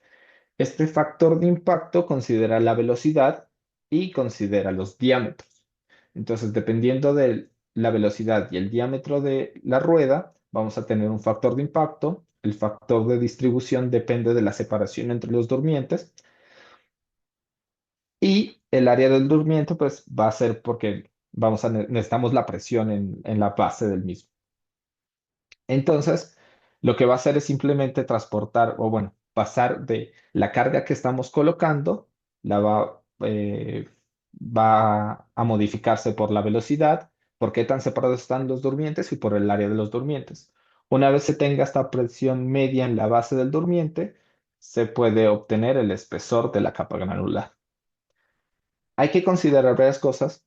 Este factor de impacto considera la velocidad y considera los diámetros. Entonces, dependiendo de la velocidad y el diámetro de la rueda, vamos a tener un factor de impacto. El factor de distribución depende de la separación entre los durmientes. Y el área del durmiente, pues va a ser porque necesitamos la presión en la base del mismo. Entonces, lo que va a hacer es simplemente transportar, o bueno, pasar de la carga que estamos colocando, va a modificarse por la velocidad, por qué tan separados están los durmientes y por el área de los durmientes. Una vez se tenga esta presión media en la base del durmiente, se puede obtener el espesor de la capa granular. Hay que considerar varias cosas.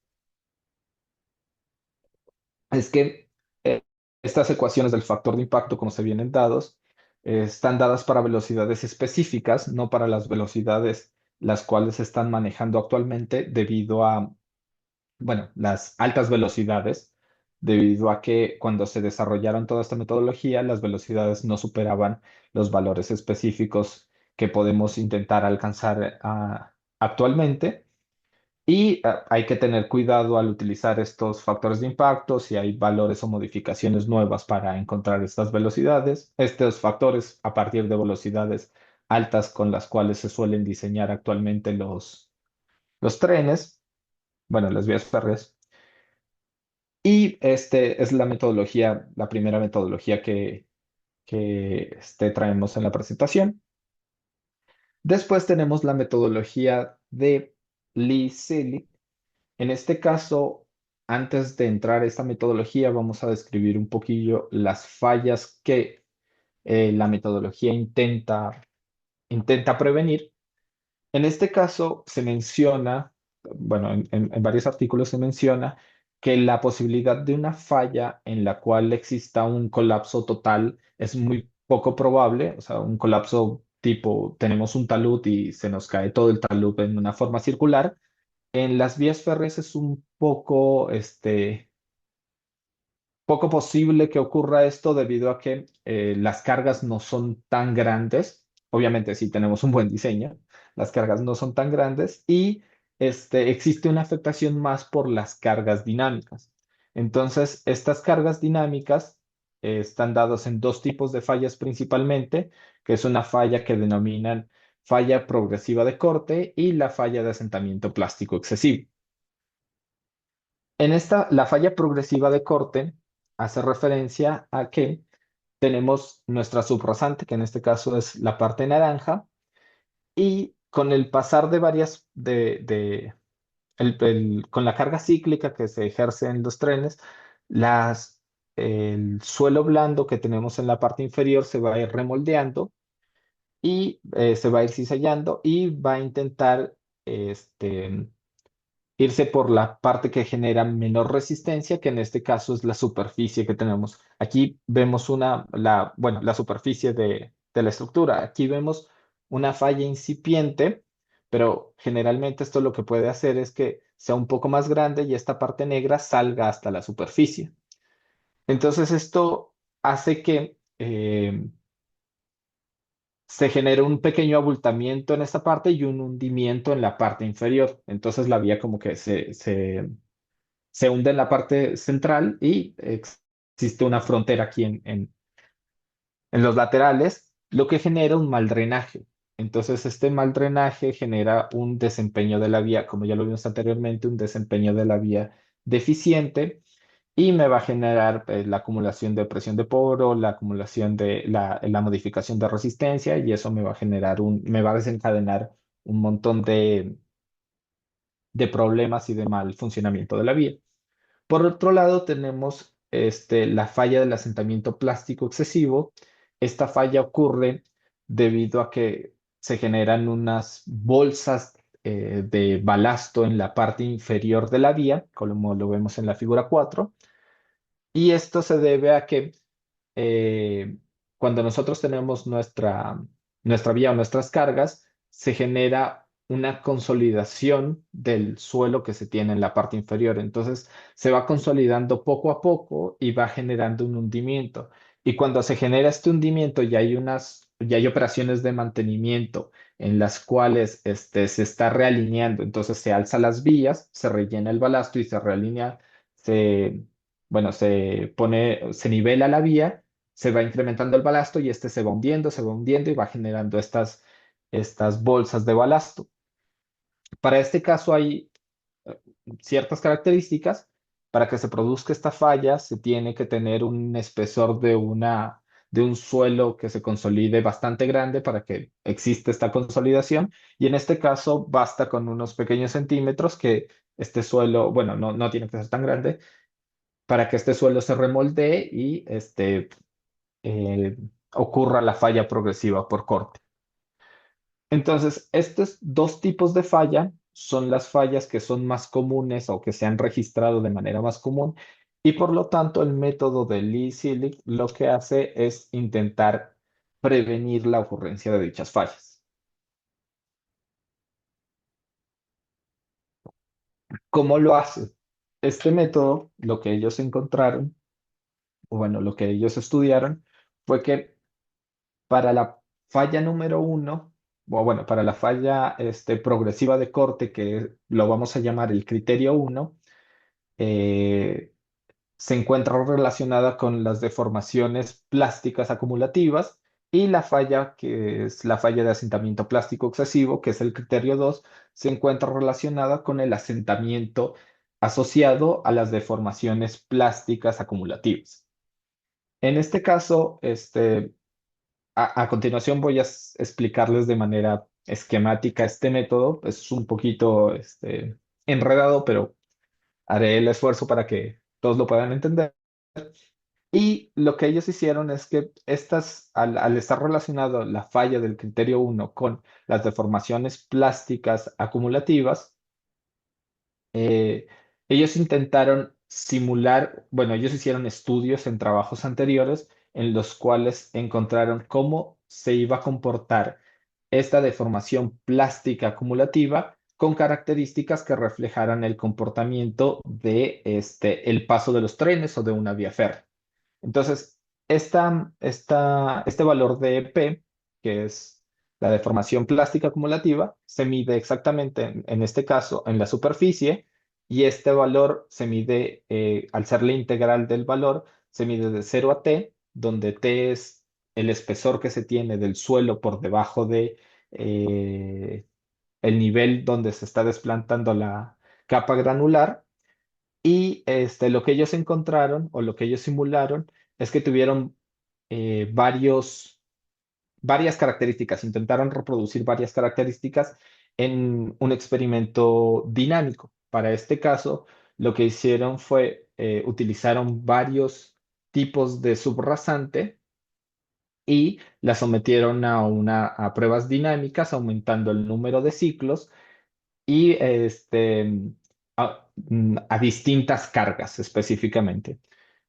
Es que estas ecuaciones del factor de impacto, como se vienen dados, están dadas para velocidades específicas, no para las velocidades las cuales se están manejando actualmente debido a, bueno, las altas velocidades, debido a que cuando se desarrollaron toda esta metodología, las velocidades no superaban los valores específicos que podemos intentar alcanzar actualmente. Y hay que tener cuidado al utilizar estos factores de impacto, si hay valores o modificaciones nuevas para encontrar estas velocidades. Estos factores a partir de velocidades altas con las cuales se suelen diseñar actualmente los trenes, bueno, las vías férreas. Y este es la metodología, la primera metodología que traemos en la presentación. Después tenemos la metodología de Lee-Selig. En este caso, antes de entrar a esta metodología, vamos a describir un poquillo las fallas que la metodología intenta prevenir. En este caso, se menciona, bueno, en varios artículos se menciona que la posibilidad de una falla en la cual exista un colapso total es muy poco probable, o sea, un colapso tipo, tenemos un talud y se nos cae todo el talud en una forma circular. En las vías férreas es un poco posible que ocurra esto debido a que las cargas no son tan grandes. Obviamente, si tenemos un buen diseño, las cargas no son tan grandes y existe una afectación más por las cargas dinámicas. Entonces, estas cargas dinámicas están dadas en dos tipos de fallas principalmente, que es una falla que denominan falla progresiva de corte y la falla de asentamiento plástico excesivo. En esta, la falla progresiva de corte hace referencia a que tenemos nuestra subrasante, que en este caso es la parte naranja, y con el pasar de con la carga cíclica que se ejerce en los trenes, el suelo blando que tenemos en la parte inferior se va a ir remoldeando y se va a ir cizallando y va a intentar este, irse por la parte que genera menor resistencia, que en este caso es la superficie que tenemos. Aquí vemos bueno, la superficie de la estructura. Aquí vemos una falla incipiente, pero generalmente esto lo que puede hacer es que sea un poco más grande y esta parte negra salga hasta la superficie. Entonces esto hace que se genere un pequeño abultamiento en esta parte y un hundimiento en la parte inferior. Entonces la vía como que se hunde en la parte central y existe una frontera aquí en los laterales, lo que genera un mal drenaje. Entonces, este mal drenaje genera un desempeño de la vía, como ya lo vimos anteriormente, un desempeño de la vía deficiente y me va a generar la acumulación de presión de poro, la acumulación de la modificación de resistencia y eso me va a generar me va a desencadenar un montón de problemas y de mal funcionamiento de la vía. Por otro lado, tenemos la falla del asentamiento plástico excesivo. Esta falla ocurre debido a que se generan unas bolsas de balasto en la parte inferior de la vía, como lo vemos en la figura 4, y esto se debe a que eh, cuando nosotros tenemos nuestra vía o nuestras cargas, se genera una consolidación del suelo que se tiene en la parte inferior. Entonces, se va consolidando poco a poco y va generando un hundimiento. Y cuando se genera este hundimiento, ya hay operaciones de mantenimiento en las cuales se está realineando. Entonces, se alza las vías, se rellena el balasto y se realinea, se, bueno, se nivela la vía, se va incrementando el balasto y este se va hundiendo y va generando estas bolsas de balasto. Para este caso hay eh, ciertas características. Para que se produzca esta falla, se tiene que tener un espesor de un suelo que se consolide bastante grande para que exista esta consolidación. Y en este caso, basta con unos pequeños centímetros que este suelo, bueno, no tiene que ser tan grande, para que este suelo se remoldee y eh, ocurra la falla progresiva por corte. Entonces, estos dos tipos de falla son las fallas que son más comunes o que se han registrado de manera más común y por lo tanto el método de Lee-Sillig lo que hace es intentar prevenir la ocurrencia de dichas fallas. ¿Cómo lo hace? Este método, lo que ellos encontraron, o bueno, lo que ellos estudiaron, fue que para la falla número uno, o bueno, para la falla progresiva de corte, que lo vamos a llamar el criterio uno, eh, se encuentra relacionada con las deformaciones plásticas acumulativas y la falla, que es la falla de asentamiento plástico excesivo, que es el criterio 2, se encuentra relacionada con el asentamiento asociado a las deformaciones plásticas acumulativas. En este caso, a continuación voy a explicarles de manera esquemática este método. Es un poquito enredado, pero haré el esfuerzo para que todos lo puedan entender. Y lo que ellos hicieron es que al estar relacionado la falla del criterio uno con las deformaciones plásticas acumulativas, eh, ellos intentaron simular, bueno, ellos hicieron estudios en trabajos anteriores en los cuales encontraron cómo se iba a comportar esta deformación plástica acumulativa con características que reflejaran el comportamiento de el paso de los trenes o de una vía férrea. Entonces, este valor de P, que es la deformación plástica acumulativa, se mide exactamente en este caso en la superficie y este valor se mide, al ser la integral del valor, se mide de 0 a T, donde T es el espesor que se tiene del suelo por debajo de eh, el nivel donde se está desplantando la capa granular y lo que ellos encontraron o lo que ellos simularon es que tuvieron varias características, intentaron reproducir varias características en un experimento dinámico. Para este caso, lo que hicieron fue utilizaron varios tipos de subrasante y la sometieron a pruebas dinámicas, aumentando el número de ciclos y a distintas cargas específicamente.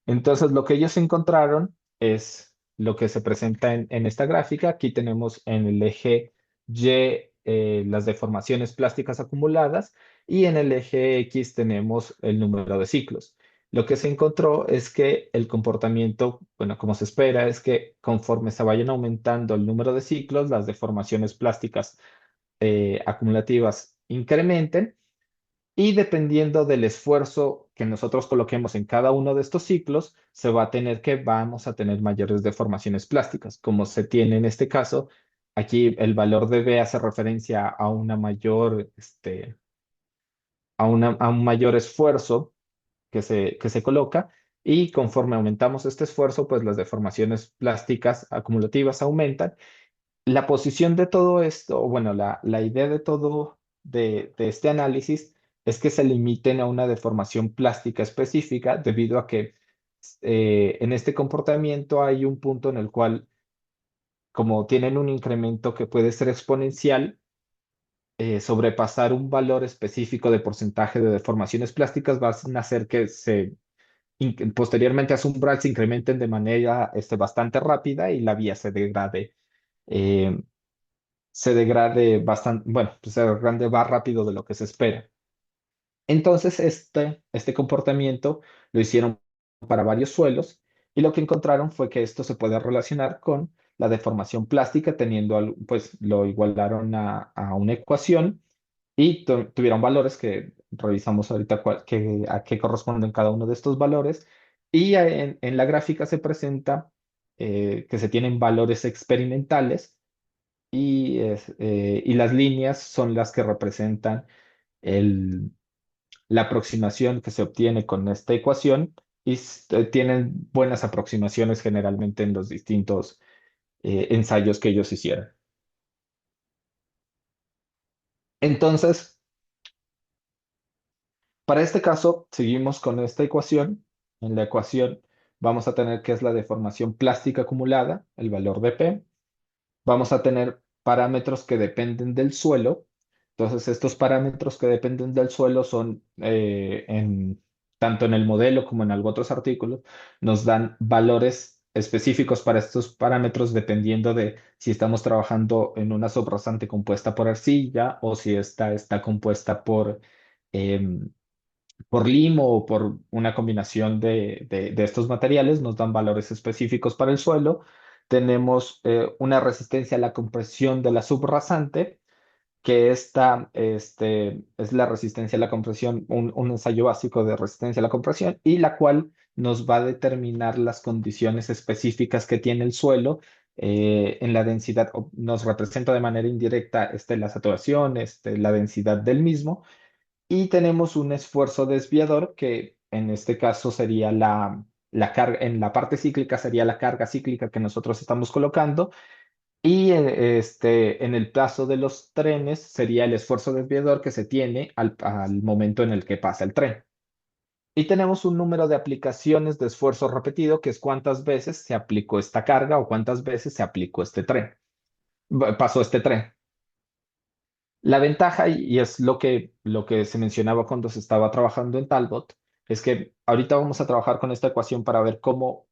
Entonces, lo que ellos encontraron es lo que se presenta en esta gráfica. Aquí tenemos en el eje Y las deformaciones plásticas acumuladas y en el eje X tenemos el número de ciclos. Lo que se encontró es que el comportamiento, bueno, como se espera, es que conforme se vayan aumentando el número de ciclos, las deformaciones plásticas acumulativas incrementen y dependiendo del esfuerzo que nosotros coloquemos en cada uno de estos ciclos, vamos a tener mayores deformaciones plásticas, como se tiene en este caso Aquí el valor de B hace referencia a una mayor, a un mayor esfuerzo que se coloca, y conforme aumentamos este esfuerzo, pues las deformaciones plásticas acumulativas aumentan. La posición de todo esto, o bueno, la idea de todo de este análisis es que se limiten a una deformación plástica específica debido a que en este comportamiento hay un punto en el cual, como tienen un incremento que puede ser exponencial, sobrepasar un valor específico de porcentaje de deformaciones plásticas va a hacer que posteriormente a su umbral se incrementen de manera bastante rápida y la vía eh, se degrade bastante, bueno, pues se degrade más rápido de lo que se espera. Entonces, este comportamiento lo hicieron para varios suelos, y lo que encontraron fue que esto se puede relacionar con la deformación plástica, pues lo igualaron a una ecuación, y tuvieron valores que revisamos ahorita a qué corresponden cada uno de estos valores. Y en la gráfica se presenta que se tienen valores experimentales, y las líneas son las que representan el, la aproximación que se obtiene con esta ecuación, y tienen buenas aproximaciones generalmente en los distintos ensayos que ellos hicieron. Entonces, para este caso, seguimos con esta ecuación. En la ecuación vamos a tener que es la deformación plástica acumulada, el valor de P. Vamos a tener parámetros que dependen del suelo. Entonces, estos parámetros que dependen del suelo son, tanto en el modelo como en algunos otros artículos, nos dan valores específicos para estos parámetros dependiendo de si estamos trabajando en una subrasante compuesta por arcilla, o si esta está compuesta em, por limo o por una combinación de estos materiales. Nos dan valores específicos para el suelo. Tenemos una resistencia a la compresión de la subrasante, que es la resistencia a la compresión, un ensayo básico de resistencia a la compresión, y la cual nos va a determinar las condiciones específicas que tiene el suelo en la densidad, o nos representa de manera indirecta la saturación, la densidad del mismo. Y tenemos un esfuerzo desviador, que en este caso sería la carga, en la parte cíclica sería la carga cíclica que nosotros estamos colocando, y en el plazo de los trenes sería el esfuerzo desviador que se tiene al momento en el que pasa el tren. Y tenemos un número de aplicaciones de esfuerzo repetido, que es cuántas veces se aplicó esta carga o cuántas veces se aplicó pasó este tren. La ventaja, y es lo que se mencionaba cuando se estaba trabajando en Talbot, es que ahorita vamos a trabajar con esta ecuación para ver cómo,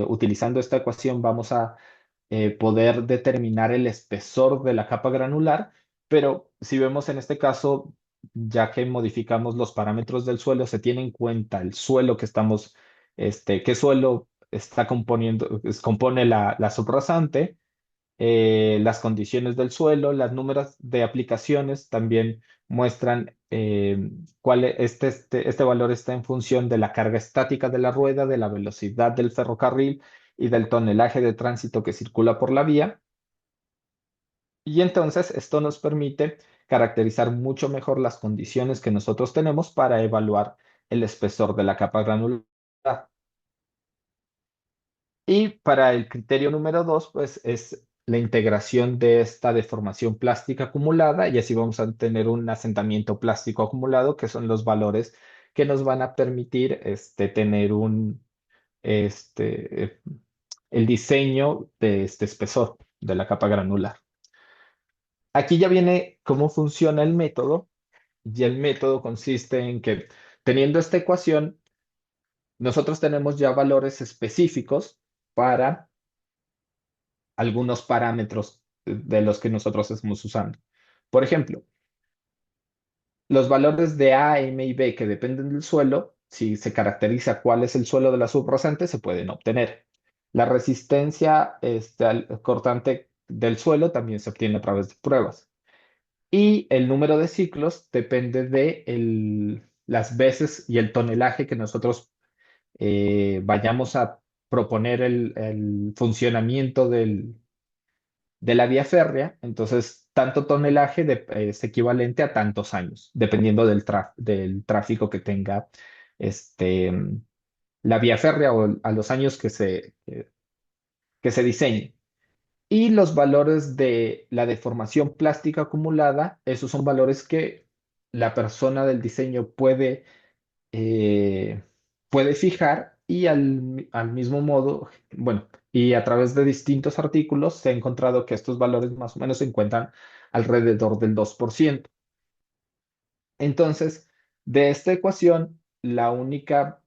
utilizando esta ecuación, vamos a poder determinar el espesor de la capa granular. Pero si vemos en este caso, ya que modificamos los parámetros del suelo, se tiene en cuenta el suelo que estamos, qué suelo está compone la subrasante, las condiciones del suelo. Las números de aplicaciones también muestran este valor está en función de la carga estática de la rueda, de la velocidad del ferrocarril y del tonelaje de tránsito que circula por la vía. Y entonces esto nos permite caracterizar mucho mejor las condiciones que nosotros tenemos para evaluar el espesor de la capa granular. Y para el criterio número 2, pues es la integración de esta deformación plástica acumulada, y así vamos a tener un asentamiento plástico acumulado, que son los valores que nos van a permitir tener este, eh, el diseño de este espesor de la capa granular. Aquí ya viene cómo funciona el método, y el método consiste en que, teniendo esta ecuación, nosotros tenemos ya valores específicos para algunos parámetros de los que nosotros estamos usando. Por ejemplo, los valores de A, M y B que dependen del suelo, si se caracteriza cuál es el suelo de la subrasante, se pueden obtener. La resistencia al cortante del suelo también se obtiene a través de pruebas. Y el número de ciclos depende de las veces y el tonelaje que nosotros vayamos a proponer el funcionamiento de la vía férrea, entonces tanto tonelaje es equivalente a tantos años, dependiendo del tráfico que tenga este, la vía férrea o a los años que se diseñe. Y los valores de la deformación plástica acumulada, esos son valores que la persona del diseño eh, puede fijar y al mismo modo, bueno, y a través de distintos artículos se ha encontrado que estos valores más o menos se encuentran alrededor del 2%. Entonces, de esta ecuación, la única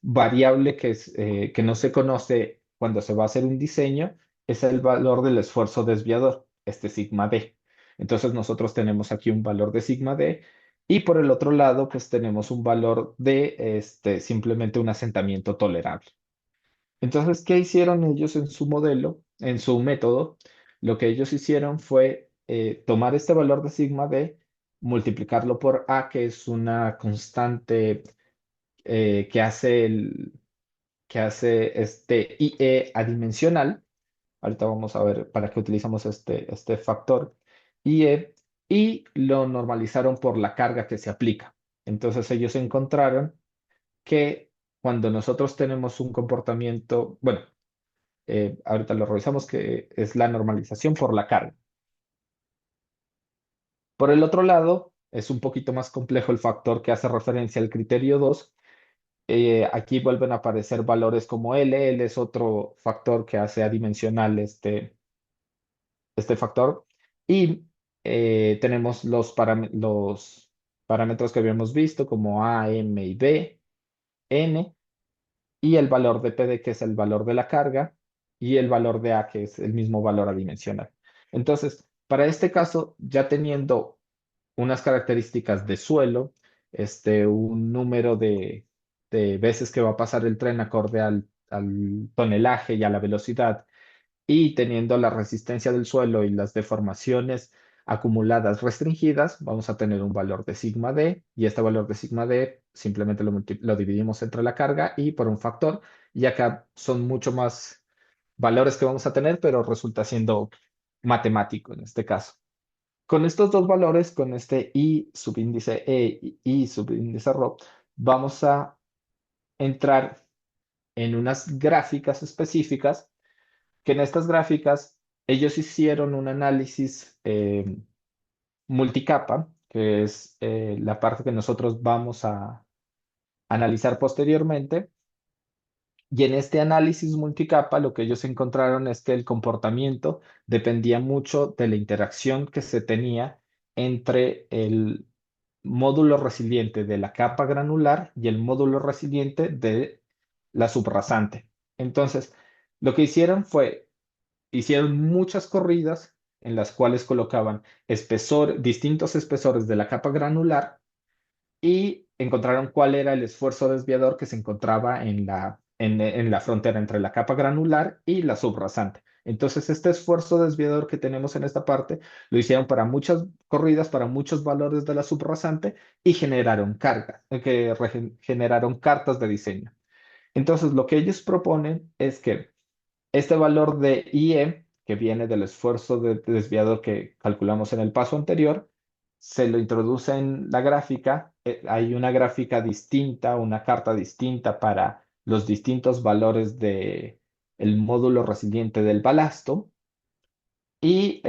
variable que no se conoce cuando se va a hacer un diseño es el valor del esfuerzo desviador, este sigma d. Entonces, nosotros tenemos aquí un valor de sigma d y por el otro lado, pues tenemos un valor de simplemente un asentamiento tolerable. Entonces, ¿qué hicieron ellos en su modelo, en su método? Lo que ellos hicieron fue tomar este valor de sigma d, multiplicarlo por A, que es una constante que hace este IE adimensional. Ahorita vamos a ver para qué utilizamos este factor IE, y lo normalizaron por la carga que se aplica. Entonces ellos encontraron que cuando nosotros tenemos un comportamiento, bueno, ahorita lo revisamos, que es la normalización por la carga. Por el otro lado, es un poquito más complejo el factor que hace referencia al criterio 2. Aquí vuelven a aparecer valores como L. L es otro factor que hace adimensional este factor. Y tenemos los parámetros que habíamos visto como A, M y B, N, y el valor de PD, que es el valor de la carga, y el valor de A, que es el mismo valor adimensional. Entonces, para este caso, ya teniendo unas características de suelo, un número de veces que va a pasar el tren acorde al tonelaje y a la velocidad, y teniendo la resistencia del suelo y las deformaciones acumuladas restringidas, vamos a tener un valor de sigma d, y este valor de sigma d simplemente lo dividimos entre la carga y por un factor, y acá son mucho más valores que vamos a tener, pero resulta siendo matemático en este caso. Con estos dos valores, con este I subíndice E y I subíndice ρ, vamos a entrar en unas gráficas específicas, que en estas gráficas ellos hicieron un análisis multicapa, que es la parte que nosotros vamos a analizar posteriormente. Y en este análisis multicapa, lo que ellos encontraron es que el comportamiento dependía mucho de la interacción que se tenía entre el módulo resiliente de la capa granular y el módulo resiliente de la subrasante. Entonces, lo que hicieron fue, hicieron muchas corridas en las cuales colocaban distintos espesores de la capa granular, y encontraron cuál era el esfuerzo desviador que se encontraba en la frontera entre la capa granular y la subrasante. Entonces, este esfuerzo desviador que tenemos en esta parte lo hicieron para muchas corridas, para muchos valores de la subrasante, y generaron generaron cartas de diseño. Entonces, lo que ellos proponen es que este valor de IE, que viene del esfuerzo desviador que calculamos en el paso anterior, se lo introduce en la gráfica. Hay una gráfica distinta, una carta distinta para los distintos valores del módulo resiliente del balasto. Y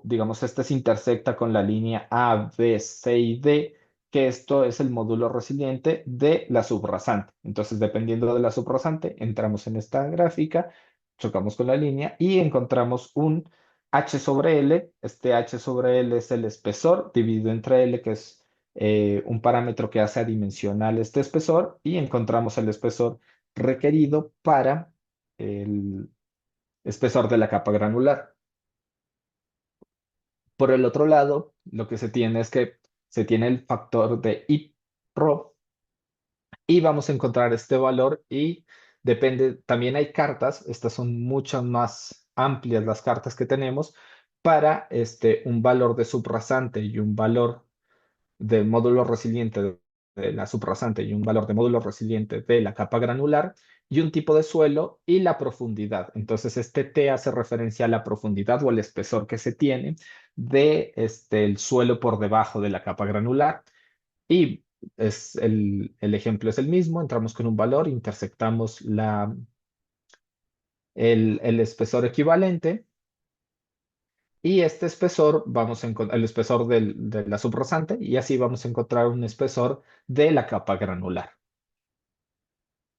digamos, se intersecta con la línea A, B, C y D, que esto es el módulo resiliente de la subrasante. Entonces, dependiendo de la subrasante, entramos en esta gráfica, chocamos con la línea y encontramos un H sobre L. Este H sobre L es el espesor dividido entre L, que es un parámetro que hace adimensional este espesor, y encontramos el espesor requerido para el espesor de la capa granular. Por el otro lado, lo que se tiene es que se tiene el factor de IPRO, y vamos a encontrar este valor, y depende, también hay cartas, estas son mucho más amplias las cartas que tenemos para un valor de subrasante y un valor del módulo resiliente de la subrasante y un valor de módulo resiliente de la capa granular y un tipo de suelo y la profundidad. Entonces, este T hace referencia a la profundidad o el espesor que se tiene de el suelo por debajo de la capa granular. Y el ejemplo es el mismo, entramos con un valor, intersectamos el espesor equivalente y este espesor vamos a encontrar el espesor de la subrasante y así vamos a encontrar un espesor de la capa granular.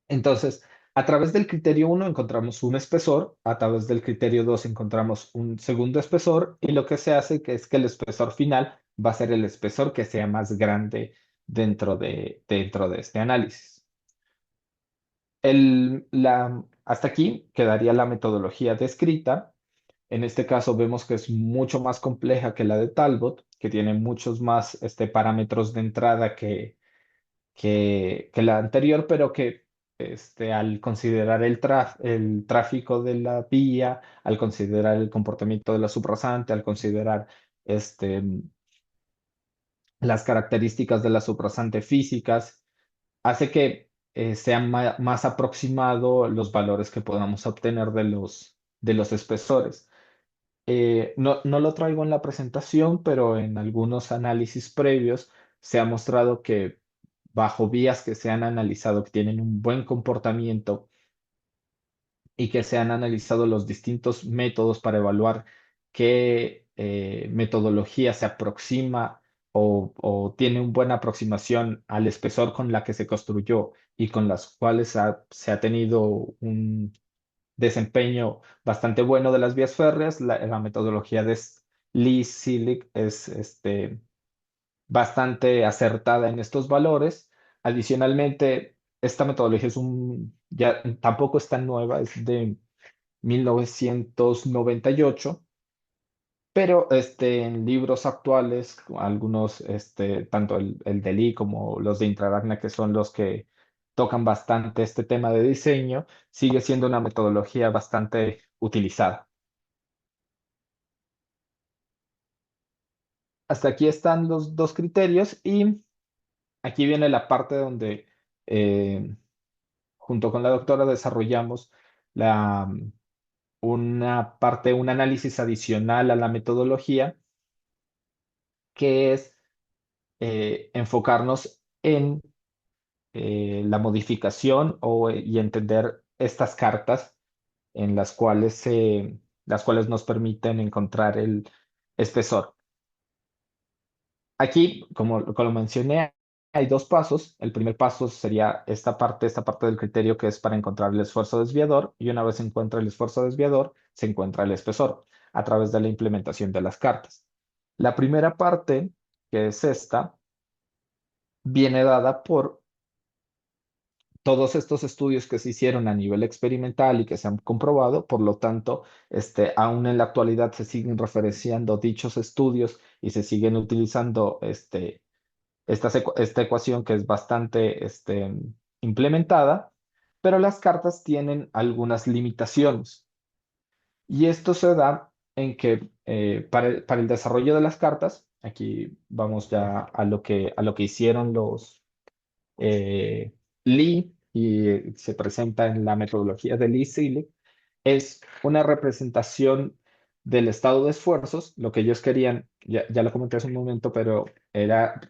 Entonces, a través del criterio 1 encontramos un espesor, a través del criterio 2 encontramos un segundo espesor y lo que se hace es que el espesor final va a ser el espesor que sea más grande dentro de este análisis. Hasta aquí quedaría la metodología descrita. En este caso vemos que es mucho más compleja que la de Talbot, que tiene muchos más parámetros de entrada que la anterior, pero que al considerar el tráfico de la vía, al considerar el comportamiento de la subrasante, al considerar este, las características de la subrasante físicas, hace que sean más aproximado los valores que podamos obtener de los espesores. No lo traigo en la presentación, pero en algunos análisis previos se ha mostrado que bajo vías que se han analizado que tienen un buen comportamiento y que se han analizado los distintos métodos para evaluar qué metodología se aproxima o tiene una buena aproximación al espesor con la que se construyó y con las cuales se ha tenido un desempeño bastante bueno de las vías férreas. La metodología de Lee-Sillig es bastante acertada en estos valores. Adicionalmente, esta metodología ya tampoco es tan nueva, es de 1998, pero en libros actuales, algunos, tanto el de Lee como los de Intraragna, que son los que tocan bastante este tema de diseño, sigue siendo una metodología bastante utilizada. Hasta aquí están los dos criterios y aquí viene la parte donde eh, junto con la doctora desarrollamos la, un análisis adicional a la metodología, que es enfocarnos en la modificación y entender estas cartas en las cuales nos permiten encontrar el espesor. Aquí, como mencioné, hay dos pasos. El primer paso sería esta parte del criterio que es para encontrar el esfuerzo desviador, y una vez se encuentra el esfuerzo desviador, se encuentra el espesor a través de la implementación de las cartas. La primera parte, que es esta, viene dada por todos estos estudios que se hicieron a nivel experimental y que se han comprobado. Por lo tanto, aún en la actualidad se siguen referenciando dichos estudios y se siguen utilizando esta ecuación, que es bastante implementada, pero las cartas tienen algunas limitaciones. Y esto se da en que para el desarrollo de las cartas, aquí vamos ya a lo que hicieron los eh, Lee, y se presenta en la metodología de Lee-Sillig, es una representación del estado de esfuerzos. Lo que ellos querían, ya lo comenté hace un momento, pero era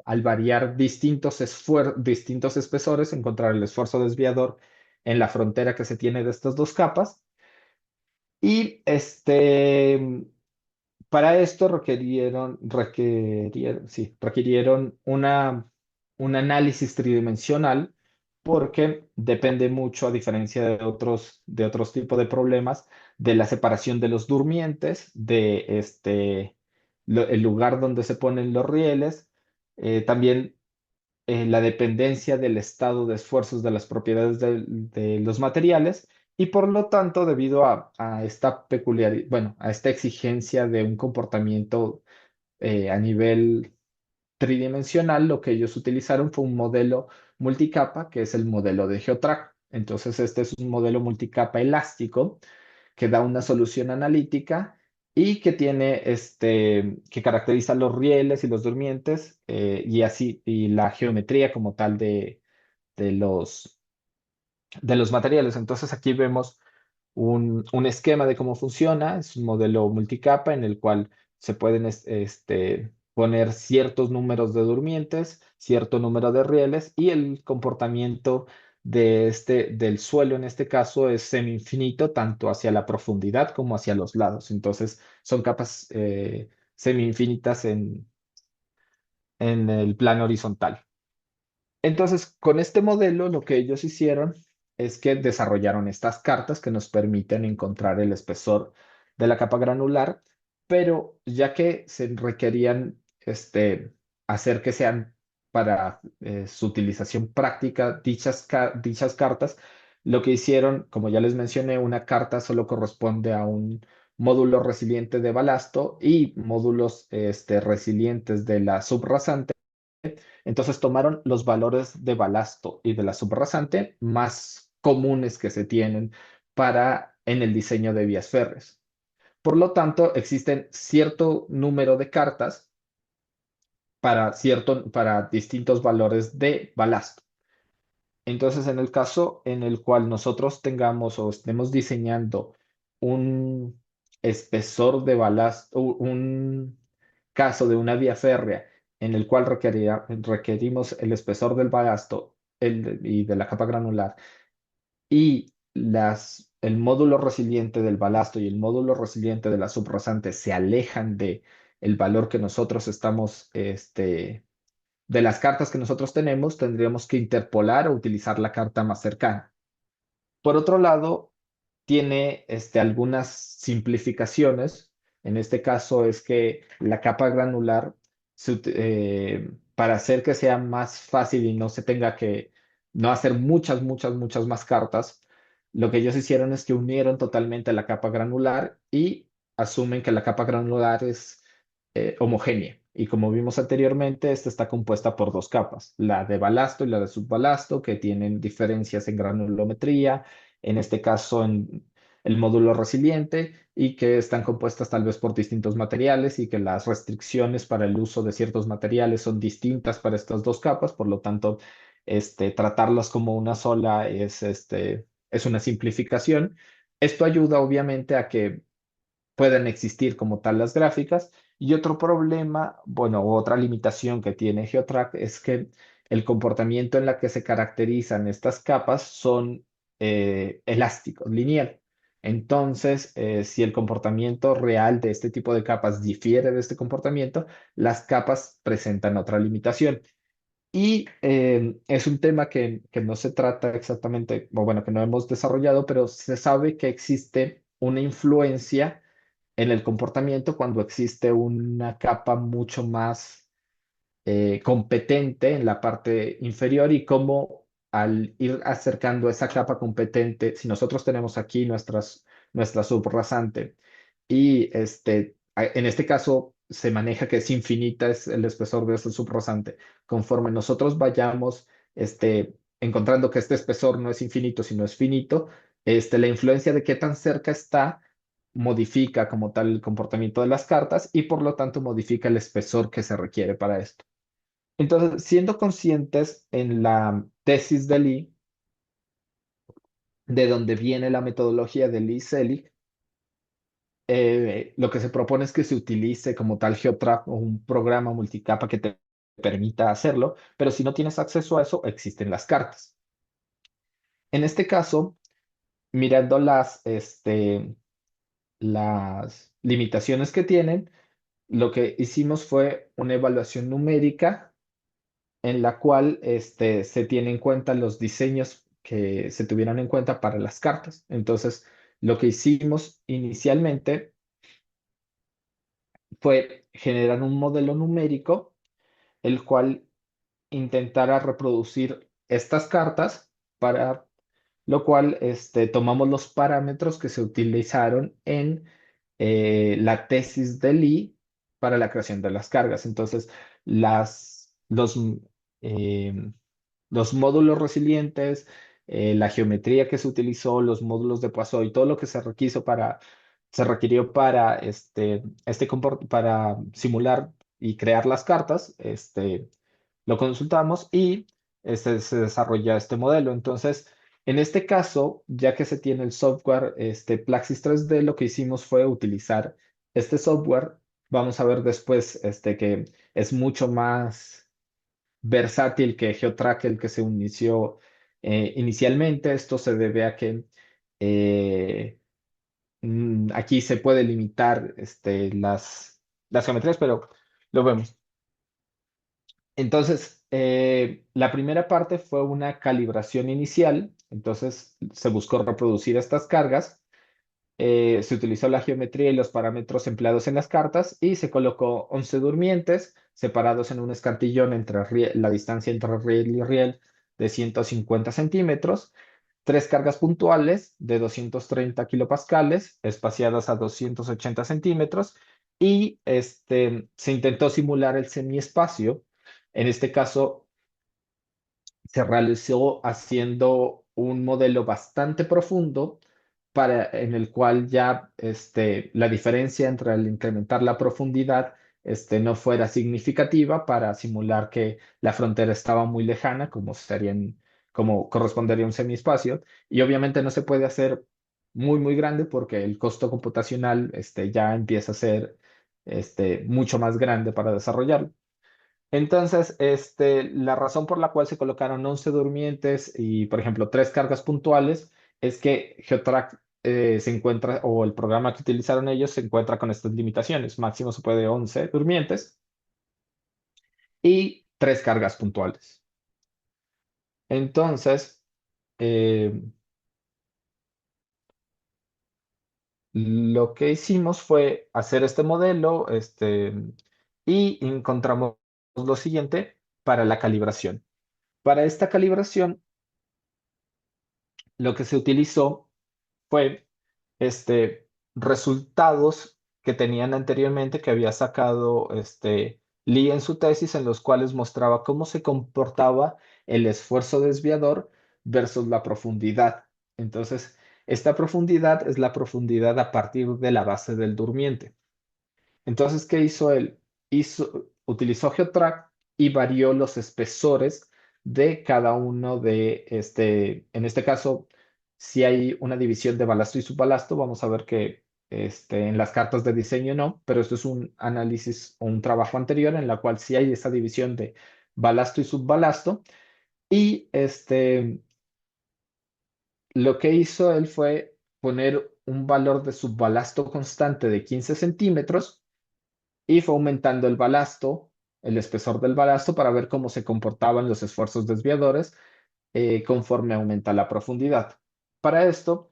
al variar distintos espesores, encontrar el esfuerzo desviador en la frontera que se tiene de estas dos capas. Y para esto requirieron un análisis tridimensional, porque depende mucho, a diferencia de otros tipos de problemas, de la separación de los durmientes, de el lugar donde se ponen los rieles, también la dependencia del estado de esfuerzos de las propiedades de los materiales, y por lo tanto, debido a esta peculiaridad, bueno, a esta exigencia de un comportamiento a nivel tridimensional, lo que ellos utilizaron fue un modelo multicapa, que es el modelo de Geotrack. Entonces, este es un modelo multicapa elástico que da una solución analítica y que tiene que caracteriza los rieles y los durmientes y así, y la geometría como tal de los materiales. Entonces aquí vemos un esquema de cómo funciona, es un modelo multicapa en el cual se pueden poner ciertos números de durmientes, cierto número de rieles y el comportamiento del suelo en este caso es semi-infinito tanto hacia la profundidad como hacia los lados. Entonces son capas semi-infinitas en el plano horizontal. Entonces, con este modelo, lo que ellos hicieron es que desarrollaron estas cartas que nos permiten encontrar el espesor de la capa granular, pero ya que se requerían hacer que sean para su utilización práctica dichas cartas, lo que hicieron, como ya les mencioné, una carta solo corresponde a un módulo resiliente de balasto y módulos resilientes de la subrasante. Entonces tomaron los valores de balasto y de la subrasante más comunes que se tienen para en el diseño de vías férreas. Por lo tanto, existen cierto número de cartas para distintos valores de balasto. Entonces, en el caso en el cual nosotros tengamos o estemos diseñando un espesor de balasto, un caso de una vía férrea en el cual requerimos el espesor del balasto y de la capa granular y el módulo resiliente del balasto y el módulo resiliente de la subrasante se alejan de el valor que nosotros estamos de las cartas que nosotros tenemos, tendríamos que interpolar o utilizar la carta más cercana. Por otro lado, tiene algunas simplificaciones. En este caso es que la capa granular, para hacer que sea más fácil y no se tenga que no hacer muchas más cartas, lo que ellos hicieron es que unieron totalmente la capa granular y asumen que la capa granular es homogénea. Y como vimos anteriormente, esta está compuesta por dos capas, la de balasto y la de subbalasto, que tienen diferencias en granulometría, en este caso en el módulo resiliente, y que están compuestas tal vez por distintos materiales y que las restricciones para el uso de ciertos materiales son distintas para estas dos capas, por lo tanto, tratarlas como una sola es una simplificación. Esto ayuda obviamente a que pueden existir como tal las gráficas. Y otro problema, bueno, u otra limitación que tiene GeoTrack es que el comportamiento en la que se caracterizan estas capas son elásticos, lineal. Entonces, si el comportamiento real de este tipo de capas difiere de este comportamiento, las capas presentan otra limitación. Y es un tema que no se trata exactamente, o bueno, que no hemos desarrollado, pero se sabe que existe una influencia en el comportamiento cuando existe una capa mucho más competente en la parte inferior y cómo al ir acercando esa capa competente, si nosotros tenemos aquí nuestra subrasante y en este caso se maneja que es infinita es el espesor de ese subrasante, conforme nosotros vayamos encontrando que este espesor no es infinito, sino es finito, la influencia de qué tan cerca está modifica como tal el comportamiento de las cartas y por lo tanto modifica el espesor que se requiere para esto. Entonces, siendo conscientes en la tesis de Lee, de donde viene la metodología de Lee Selig, lo que se propone es que se utilice como tal GeoTrack o un programa multicapa que te permita hacerlo, pero si no tienes acceso a eso, existen las cartas. En este caso, mirando las limitaciones que tienen, lo que hicimos fue una evaluación numérica en la cual se tienen en cuenta los diseños que se tuvieron en cuenta para las cartas. Entonces, lo que hicimos inicialmente fue generar un modelo numérico, el cual intentara reproducir estas cartas, para lo cual tomamos los parámetros que se utilizaron en la tesis de Lee para la creación de las cargas. Entonces, las, los, eh, los módulos resilientes, la geometría que se utilizó, los módulos de Poisson y todo lo que se requiso se requirió para, para simular y crear las cartas. Lo consultamos y se desarrolla este modelo. Entonces, en este caso, ya que se tiene el software Plaxis 3D, lo que hicimos fue utilizar este software. Vamos a ver después que es mucho más versátil que GeoTrack, el que se inició inicialmente. Esto se debe a que eh, aquí se puede limitar las geometrías, pero lo vemos. Entonces, la primera parte fue una calibración inicial. Entonces, se buscó reproducir estas cargas. Se utilizó la geometría y los parámetros empleados en las cartas y se colocó 11 durmientes separados en un escantillón entre la distancia entre riel y riel de 150 centímetros, tres cargas puntuales de 230 kilopascales espaciadas a 280 centímetros y se intentó simular el semiespacio. En este caso, se realizó haciendo un modelo bastante profundo en el cual ya la diferencia entre al incrementar la profundidad no fuera significativa para simular que la frontera estaba muy lejana, como correspondería a un semiespacio. Y obviamente no se puede hacer muy, muy grande porque el costo computacional ya empieza a ser mucho más grande para desarrollarlo. Entonces, la razón por la cual se colocaron 11 durmientes y, por ejemplo, tres cargas puntuales es que GeoTrack se encuentra, o el programa que utilizaron ellos se encuentra con estas limitaciones. Máximo se puede 11 durmientes y tres cargas puntuales. Entonces, eh, lo que hicimos fue hacer este modelo, y encontramos lo siguiente para la calibración. Para esta calibración, lo que se utilizó fue resultados que tenían anteriormente que había sacado Lee en su tesis, en los cuales mostraba cómo se comportaba el esfuerzo desviador versus la profundidad. Entonces, esta profundidad es la profundidad a partir de la base del durmiente. Entonces, ¿qué hizo él? Utilizó GeoTrack y varió los espesores de cada uno en este caso, si hay una división de balasto y subbalasto, vamos a ver que en las cartas de diseño no, pero esto es un análisis o un trabajo anterior en la cual sí hay esa división de balasto y subbalasto. Y lo que hizo él fue poner un valor de subbalasto constante de 15 centímetros y fue aumentando el balasto, el espesor del balasto para ver cómo se comportaban los esfuerzos desviadores conforme aumenta la profundidad. Para esto,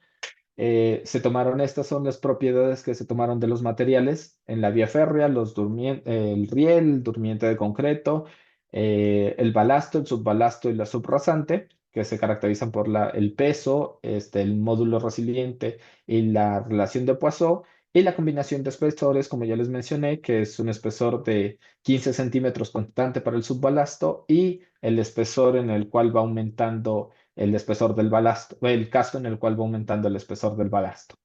estas son las propiedades que se tomaron de los materiales en la vía férrea, el riel, el durmiente de concreto, el balasto, el subbalasto y la subrasante, que se caracterizan por el peso, el módulo resiliente y la relación de Poisson, y la combinación de espesores, como ya les mencioné, que es un espesor de 15 centímetros constante para el subbalasto y el espesor en el cual va aumentando el espesor del balasto, el caso en el cual va aumentando el espesor del balasto.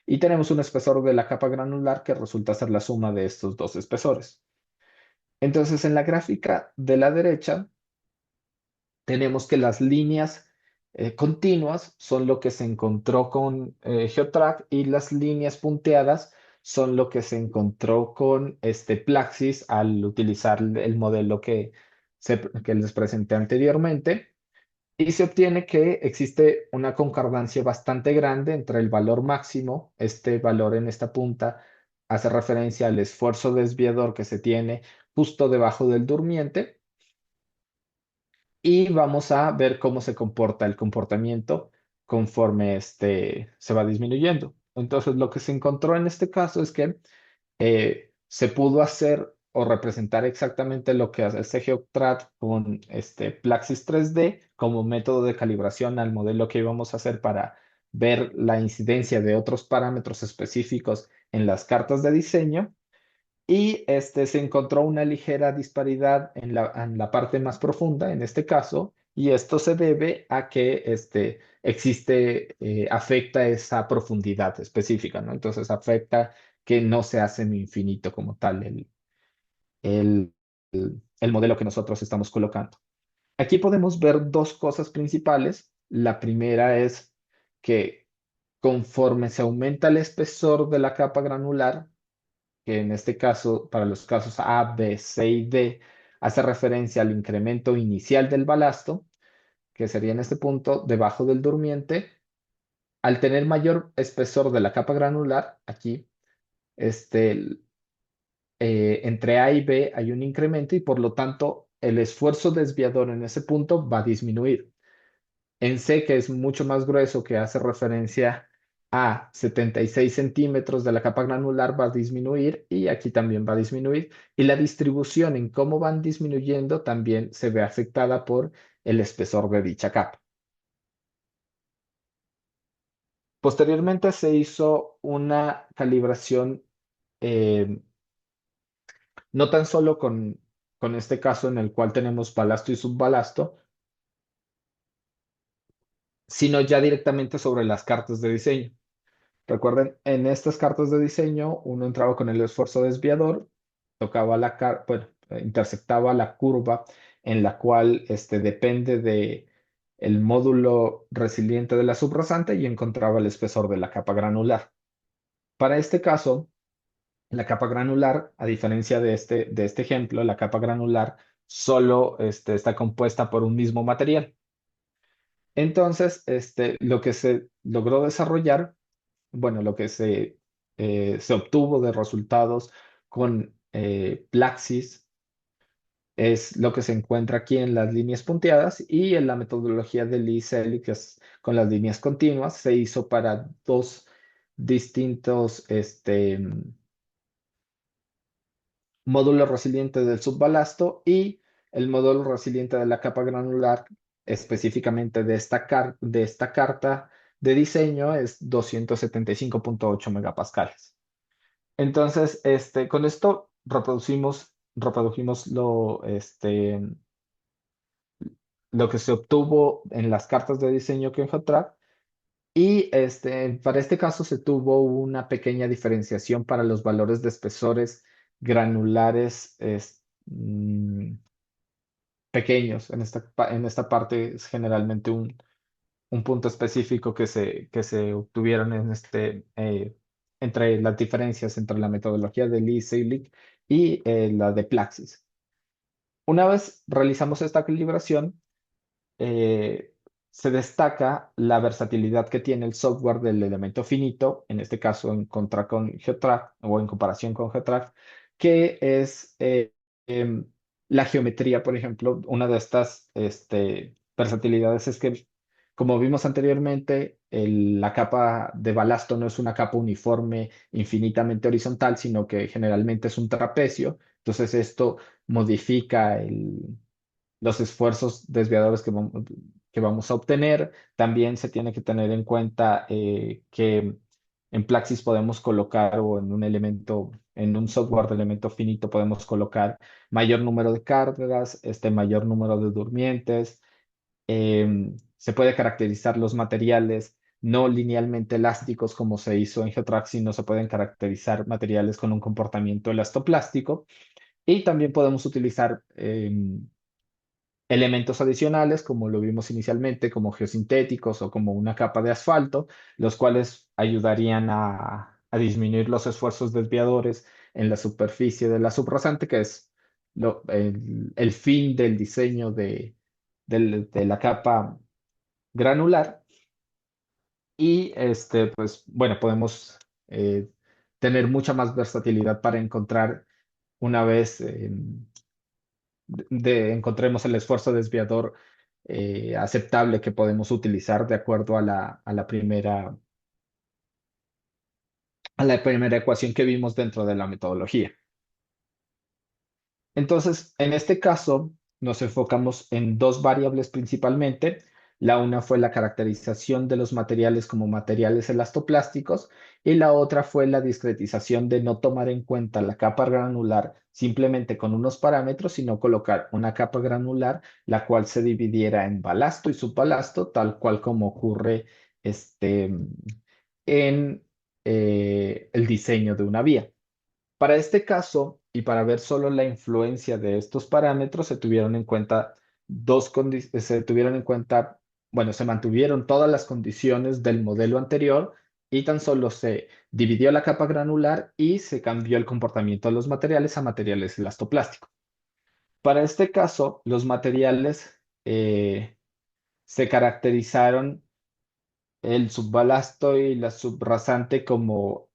Y tenemos un espesor de la capa granular que resulta ser la suma de estos dos espesores. Entonces, en la gráfica de la derecha, tenemos que las líneas continuas son lo que se encontró con GeoTrack y las líneas punteadas son lo que se encontró con Plaxis al utilizar el modelo que les presenté anteriormente. Y se obtiene que existe una concordancia bastante grande entre el valor máximo, este valor en esta punta hace referencia al esfuerzo desviador que se tiene justo debajo del durmiente, y vamos a ver cómo se comporta el comportamiento conforme se va disminuyendo. Entonces, lo que se encontró en este caso es que se pudo hacer o representar exactamente lo que hace GeoTrack con Plaxis 3D como método de calibración al modelo que íbamos a hacer para ver la incidencia de otros parámetros específicos en las cartas de diseño. Y se encontró una ligera disparidad en la parte más profunda, en este caso, Y esto se debe a que afecta esa profundidad específica, ¿no? Entonces afecta que no sea semi-infinito como tal el, el modelo que nosotros estamos colocando. Aquí podemos ver dos cosas principales. La primera es que conforme se aumenta el espesor de la capa granular, que en este caso, para los casos A, B, C y D, hace referencia al incremento inicial del balasto, que sería en este punto debajo del durmiente, al tener mayor espesor de la capa granular, aquí, este, entre A y B hay un incremento y por lo tanto el esfuerzo desviador en ese punto va a disminuir. En C, que es mucho más grueso, que hace referencia a 76 centímetros de la capa granular, va a disminuir y aquí también va a disminuir. Y la distribución en cómo van disminuyendo también se ve afectada por el espesor de dicha capa. Posteriormente se hizo una calibración, eh, no tan solo con este caso en el cual tenemos balasto y subbalasto, sino ya directamente sobre las cartas de diseño. Recuerden, en estas cartas de diseño, uno entraba con el esfuerzo desviador, tocaba bueno, intersectaba la curva en la cual depende de el módulo resiliente de la subrasante y encontraba el espesor de la capa granular. Para este caso, la capa granular, a diferencia de este ejemplo, la capa granular solo está compuesta por un mismo material. Entonces, lo que se logró desarrollar, bueno, se obtuvo de resultados con Plaxis es lo que se encuentra aquí en las líneas punteadas y en la metodología de Lee Selly, que es con las líneas continuas, se hizo para dos distintos módulo resiliente del subbalasto y el módulo resiliente de la capa granular, específicamente de esta carta de diseño, es 275,8 megapascales. Entonces, con esto reprodujimos lo que se obtuvo en las cartas de diseño que Geotrack y para este caso se tuvo una pequeña diferenciación para los valores de espesores granulares pequeños. En esta parte es generalmente un punto específico que se obtuvieron entre las diferencias entre la metodología de Lee Selig y la de Plaxis. Una vez realizamos esta calibración, eh, se destaca la versatilidad que tiene el software del elemento finito, en este caso en contra con Geotrack o en comparación con Geotrack, que es em, la geometría, por ejemplo. Una de estas versatilidades es que, como vimos anteriormente, la capa de balasto no es una capa uniforme infinitamente horizontal, sino que generalmente es un trapecio. Entonces esto modifica los esfuerzos desviadores que vamos a obtener. También se tiene que tener en cuenta que en Plaxis podemos colocar o en un elemento, en un software de elemento finito podemos colocar mayor número de cargas, mayor número de durmientes. Se puede caracterizar los materiales no linealmente elásticos como se hizo en Geotrack, sino se pueden caracterizar materiales con un comportamiento elastoplástico. Y también podemos utilizar elementos adicionales, como lo vimos inicialmente, como geosintéticos o como una capa de asfalto, los cuales ayudarían a disminuir los esfuerzos desviadores en la superficie de la subrasante, que es el fin del diseño de la capa granular. Y pues bueno, podemos tener mucha más versatilidad para encontrar una vez encontremos el esfuerzo desviador aceptable que podemos utilizar de acuerdo a la primera ecuación que vimos dentro de la metodología. Entonces, en este caso, nos enfocamos en dos variables principalmente. La una fue la caracterización de los materiales como materiales elastoplásticos y la otra fue la discretización de no tomar en cuenta la capa granular simplemente con unos parámetros, sino colocar una capa granular la cual se dividiera en balasto y subbalasto, tal cual como ocurre en el diseño de una vía. Para este caso, y para ver solo la influencia de estos parámetros, se tuvieron en cuenta bueno, se mantuvieron todas las condiciones del modelo anterior y tan solo se dividió la capa granular y se cambió el comportamiento de los materiales a materiales elastoplásticos. Para este caso, los materiales se caracterizaron el subbalasto y la subrasante como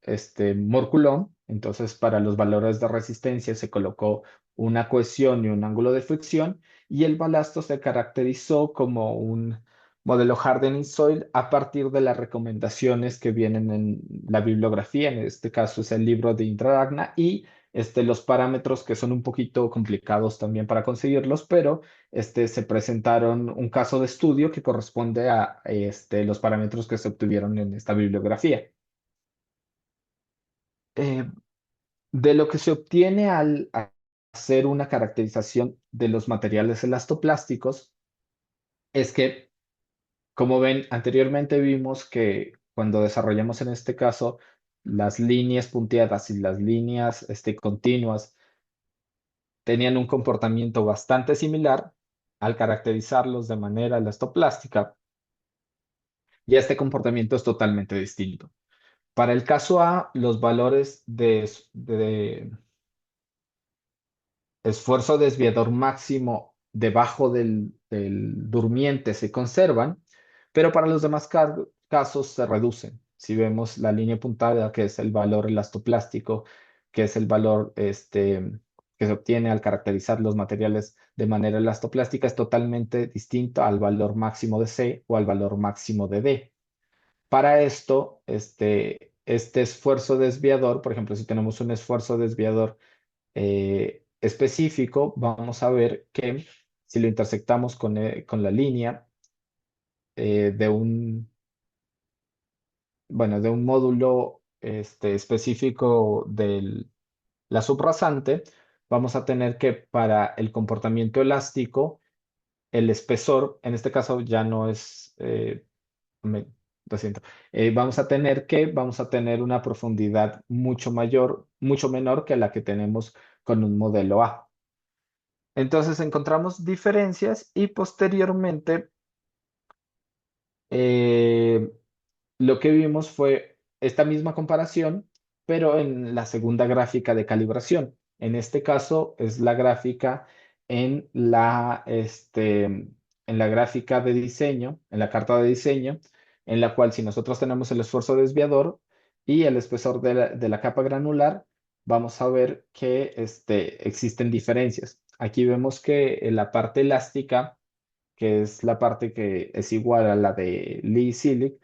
morculón. Entonces, para los valores de resistencia se colocó una cohesión y un ángulo de fricción, y el balasto se caracterizó como un modelo hardening soil a partir de las recomendaciones que vienen en la bibliografía. En este caso es el libro de Indragna y los parámetros que son un poquito complicados también para conseguirlos, pero se presentaron un caso de estudio que corresponde a los parámetros que se obtuvieron en esta bibliografía. Eh, de lo que se obtiene al hacer una caracterización de los materiales elastoplásticos es que, como ven, anteriormente vimos que cuando desarrollamos en este caso las líneas punteadas y las líneas continuas tenían un comportamiento bastante similar al caracterizarlos de manera elastoplástica. Y este comportamiento es totalmente distinto. Para el caso A, los valores de esfuerzo desviador máximo debajo del durmiente se conservan, pero para los demás casos se reducen. Si vemos la línea puntada, que es el valor elastoplástico, que es el valor que se obtiene al caracterizar los materiales de manera elastoplástica, es totalmente distinto al valor máximo de C o al valor máximo de D. Para esto, este esfuerzo desviador, por ejemplo, si tenemos un esfuerzo desviador específico, vamos a ver que si lo intersectamos con la línea de de un módulo específico de la subrasante, vamos a tener que para el comportamiento elástico, el espesor, en este caso ya no es lo siento. Vamos a tener una profundidad mucho mayor, mucho menor que la que tenemos con un modelo A. Entonces encontramos diferencias y posteriormente eh, lo que vimos fue esta misma comparación, pero en la segunda gráfica de calibración. En este caso es la gráfica en la gráfica de diseño, en la carta de diseño, en la cual si nosotros tenemos el esfuerzo desviador y el espesor de la capa granular, vamos a ver que existen diferencias. Aquí vemos que en la parte elástica, que es la parte que es igual a la de Lee Silic,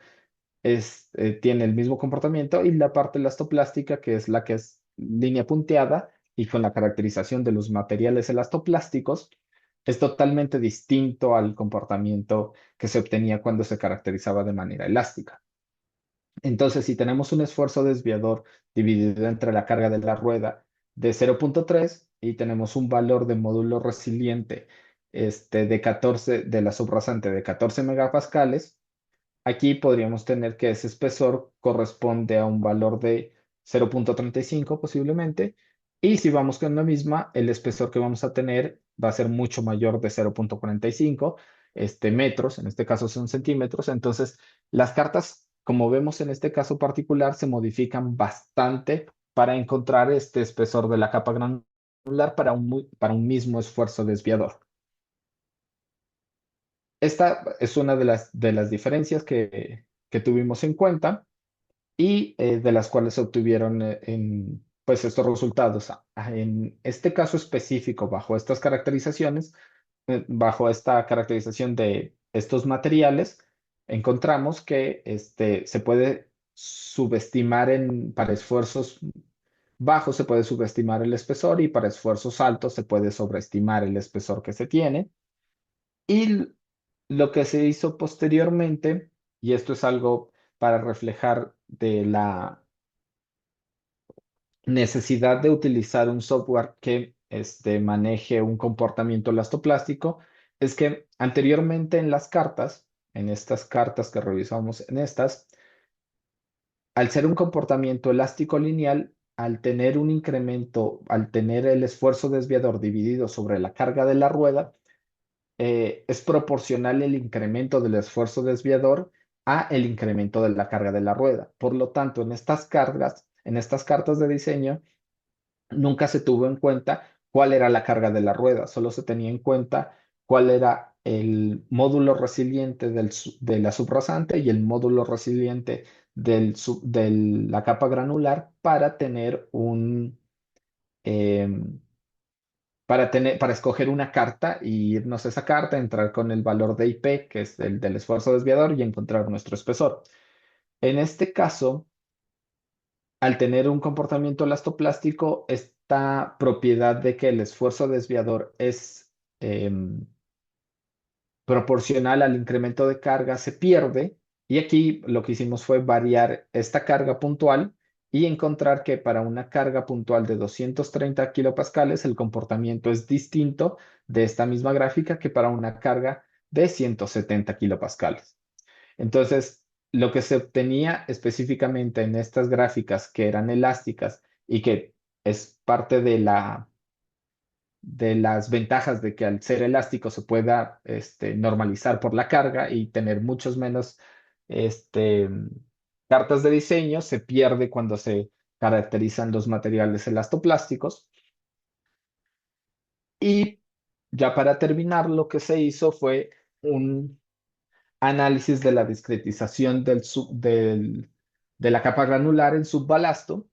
tiene el mismo comportamiento, y la parte elastoplástica, que es la que es línea punteada y con la caracterización de los materiales elastoplásticos, es totalmente distinto al comportamiento que se obtenía cuando se caracterizaba de manera elástica. Entonces, si tenemos un esfuerzo desviador dividido entre la carga de la rueda de 0,3 y tenemos un valor de módulo resiliente de 14, de la subrasante de 14 megapascales, aquí podríamos tener que ese espesor corresponde a un valor de 0,35 posiblemente. Y si vamos con la misma, el espesor que vamos a tener va a ser mucho mayor de 0,45 metros, en este caso son centímetros. Entonces, las cartas, como vemos en este caso particular, se modifican bastante para encontrar este espesor de la capa granular para un mismo esfuerzo desviador. Esta es una de las diferencias que tuvimos en cuenta y de las cuales se obtuvieron pues, estos resultados. En este caso específico, bajo estas caracterizaciones, bajo esta caracterización de estos materiales, encontramos que se puede subestimar para esfuerzos bajos se puede subestimar el espesor, y para esfuerzos altos se puede sobreestimar el espesor que se tiene. Y Lo que se hizo posteriormente, y esto es algo para reflejar de la necesidad de utilizar un software que maneje un comportamiento elastoplástico, es que anteriormente en las cartas, en estas cartas que revisamos en estas, al ser un comportamiento elástico lineal, al tener un incremento, al tener el esfuerzo desviador dividido sobre la carga de la rueda, es proporcional el incremento del esfuerzo desviador a el incremento de la carga de la rueda. Por lo tanto, en estas cargas, en estas cartas de diseño, nunca se tuvo en cuenta cuál era la carga de la rueda, solo se tenía en cuenta cuál era el módulo resiliente de la subrasante y el módulo resiliente de la capa granular para tener em, para escoger una carta y irnos a esa carta, entrar con el valor de IP, que es el del esfuerzo desviador, y encontrar nuestro espesor. En este caso, al tener un comportamiento elastoplástico, esta propiedad de que el esfuerzo desviador es proporcional al incremento de carga se pierde. Y aquí lo que hicimos fue variar esta carga puntual y encontrar que para una carga puntual de 230 kilopascales el comportamiento es distinto de esta misma gráfica que para una carga de 170 kilopascales. Entonces, lo que se obtenía específicamente en estas gráficas que eran elásticas y que es parte de las ventajas de que al ser elástico se pueda normalizar por la carga y tener muchos menos este, cartas de diseño, se pierde cuando se caracterizan los materiales elastoplásticos. Y ya para terminar, lo que se hizo fue un análisis de la discretización de la capa granular en subbalasto.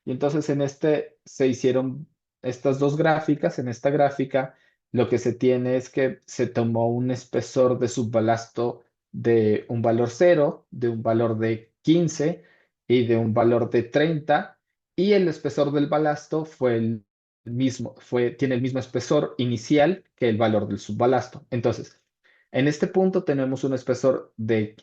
Y entonces en este se hicieron estas dos gráficas. En esta gráfica lo que se tiene es que se tomó un espesor de subbalasto de un valor 0, de un valor de 15 y de un valor de 30. Y el espesor del balasto fue el mismo, tiene el mismo espesor inicial que el valor del subbalasto. Entonces, en este punto tenemos un espesor de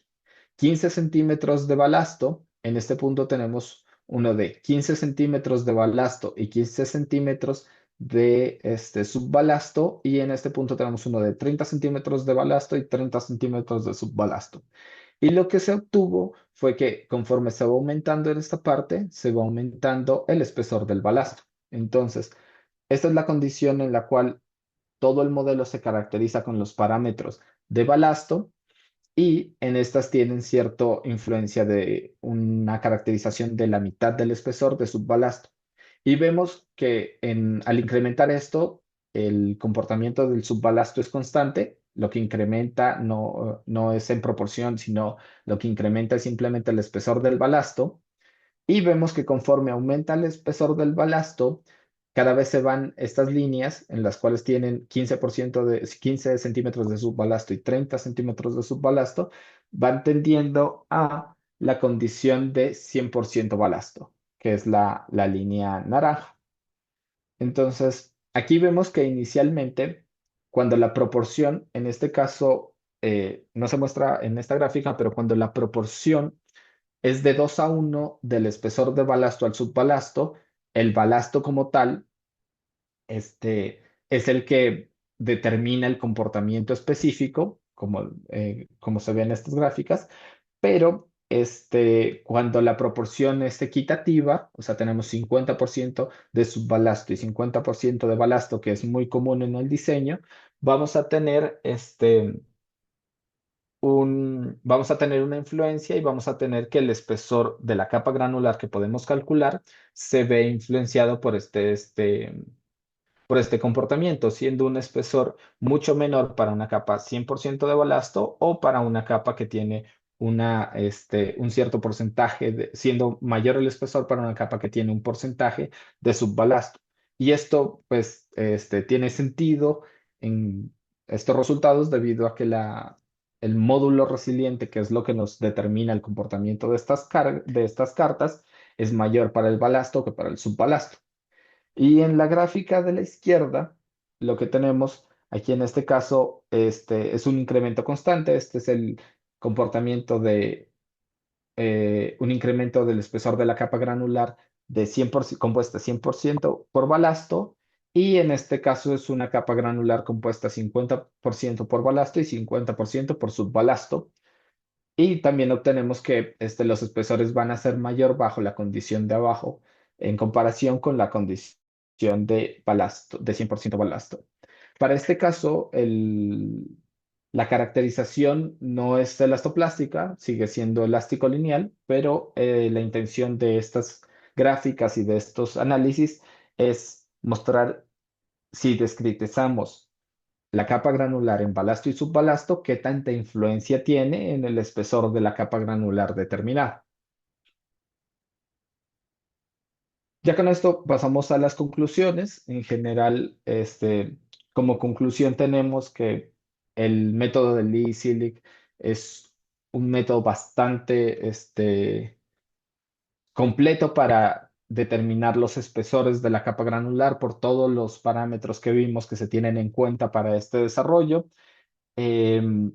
15 centímetros de balasto. En este punto tenemos uno de 15 centímetros de balasto y 15 centímetros de subbalasto. Y en este punto tenemos uno de 30 centímetros de balasto y 30 centímetros de subbalasto. Y lo que se obtuvo fue que conforme se va aumentando en esta parte, se va aumentando el espesor del balasto. Entonces, esta es la condición en la cual todo el modelo se caracteriza con los parámetros de balasto y en estas tienen cierta influencia de una caracterización de la mitad del espesor de subbalasto. Y vemos que al incrementar esto, el comportamiento del subbalasto es constante. Lo que incrementa no es en proporción, sino lo que incrementa es simplemente el espesor del balasto. Y vemos que conforme aumenta el espesor del balasto, cada vez se van estas líneas en las cuales tienen 15 centímetros de subbalasto y 30 centímetros de subbalasto, van tendiendo a la condición de 100% balasto, que es la línea naranja. Entonces, aquí vemos que inicialmente, cuando la proporción, en este caso, no se muestra en esta gráfica, pero cuando la proporción es de 2:1 del espesor de balasto al subbalasto. El balasto como tal, es el que determina el comportamiento específico, como se ve en estas gráficas, pero cuando la proporción es equitativa, o sea, tenemos 50% de subbalasto y 50% de balasto, que es muy común en el diseño, vamos a tener vamos a tener una influencia y vamos a tener que el espesor de la capa granular que podemos calcular se ve influenciado por este comportamiento, siendo un espesor mucho menor para una capa 100% de balasto o para una capa que tiene un cierto porcentaje, siendo mayor el espesor para una capa que tiene un porcentaje de subbalasto. Y esto, pues, tiene sentido en estos resultados debido a que el módulo resiliente, que es lo que nos determina el comportamiento de estas cartas, es mayor para el balasto que para el subbalasto. Y en la gráfica de la izquierda, lo que tenemos Aquí en este caso, es un incremento constante. Este es el comportamiento de un incremento del espesor de la capa granular de 100%, compuesta 100% por balasto, y en este caso es una capa granular compuesta 50% por balasto y 50% por subbalasto. Y también obtenemos que los espesores van a ser mayor bajo la condición de abajo en comparación con la condición de balasto, de 100% balasto. Para este caso, la caracterización no es elastoplástica, sigue siendo elástico lineal, pero la intención de estas gráficas y de estos análisis es mostrar si discretizamos la capa granular en balasto y subbalasto, qué tanta influencia tiene en el espesor de la capa granular determinada. Ya con esto pasamos a las conclusiones. En general, como conclusión tenemos que el método de Lee-Sillig es un método bastante completo para determinar los espesores de la capa granular por todos los parámetros que vimos que se tienen en cuenta para este desarrollo. Em,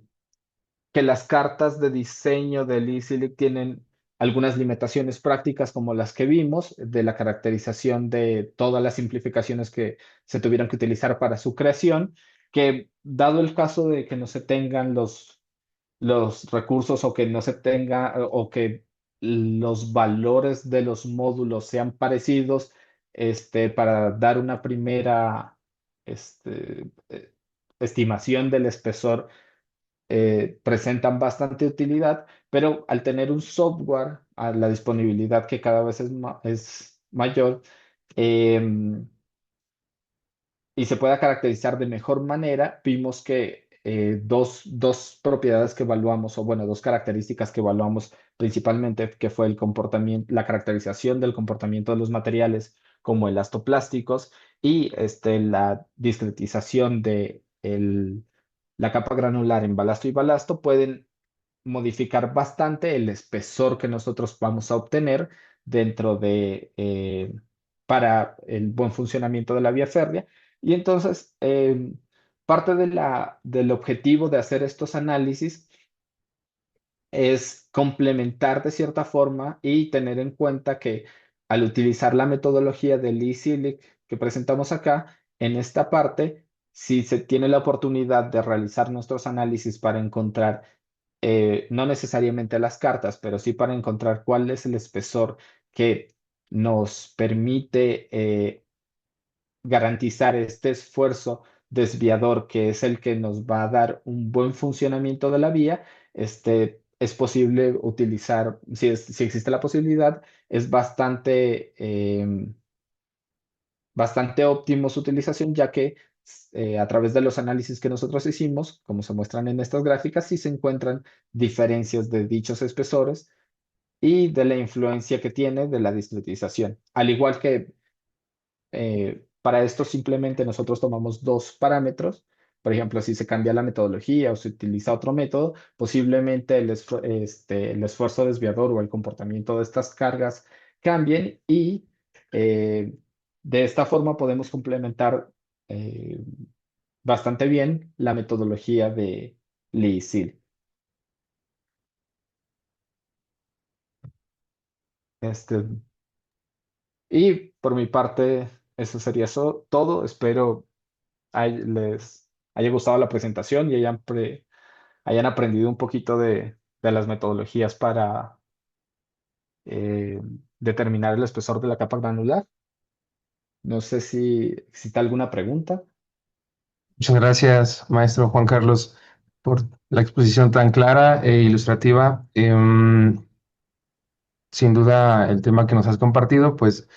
que las cartas de diseño del EasyLeak tienen algunas limitaciones prácticas como las que vimos de la caracterización de todas las simplificaciones que se tuvieron que utilizar para su creación, que dado el caso de que no se tengan los recursos o que no se tenga o que los valores de los módulos sean parecidos, para dar una primera estimación del espesor, presentan bastante utilidad, pero al tener un software a la disponibilidad que cada vez es mayor, em, y se pueda caracterizar de mejor manera, vimos que dos propiedades que evaluamos, o bueno, dos características que evaluamos principalmente, que fue el comportamiento, la caracterización del comportamiento de los materiales como elastoplásticos y la discretización de la capa granular en balasto y balasto, pueden modificar bastante el espesor que nosotros vamos a obtener dentro para el buen funcionamiento de la vía férrea. Y entonces, parte del objetivo de hacer estos análisis es complementar de cierta forma y tener en cuenta que al utilizar la metodología del Lee-Sillig que presentamos acá, en esta parte, si se tiene la oportunidad de realizar nuestros análisis para encontrar no necesariamente las cartas, pero sí para encontrar cuál es el espesor que nos permite garantizar este esfuerzo desviador, que es el que nos va a dar un buen funcionamiento de la vía. Es posible utilizar, si existe la posibilidad, es bastante óptimo su utilización, ya que a través de los análisis que nosotros hicimos, como se muestran en estas gráficas, sí se encuentran diferencias de dichos espesores y de la influencia que tiene de la discretización. Al igual que para esto simplemente nosotros tomamos dos parámetros. Por ejemplo, si se cambia la metodología o se utiliza otro método, posiblemente el esfuerzo desviador o el comportamiento de estas cargas cambien, y eh, de esta forma podemos complementar eh, bastante bien la metodología de Lee-Sil. Este, y por mi parte, eso sería todo. Espero les haya gustado la presentación y hayan aprendido un poquito de las metodologías para eh, determinar el espesor de la capa granular. No sé si existe alguna pregunta. Muchas gracias, maestro Juan Carlos, por la exposición tan clara e ilustrativa. Sin duda, el tema que nos has compartido, pues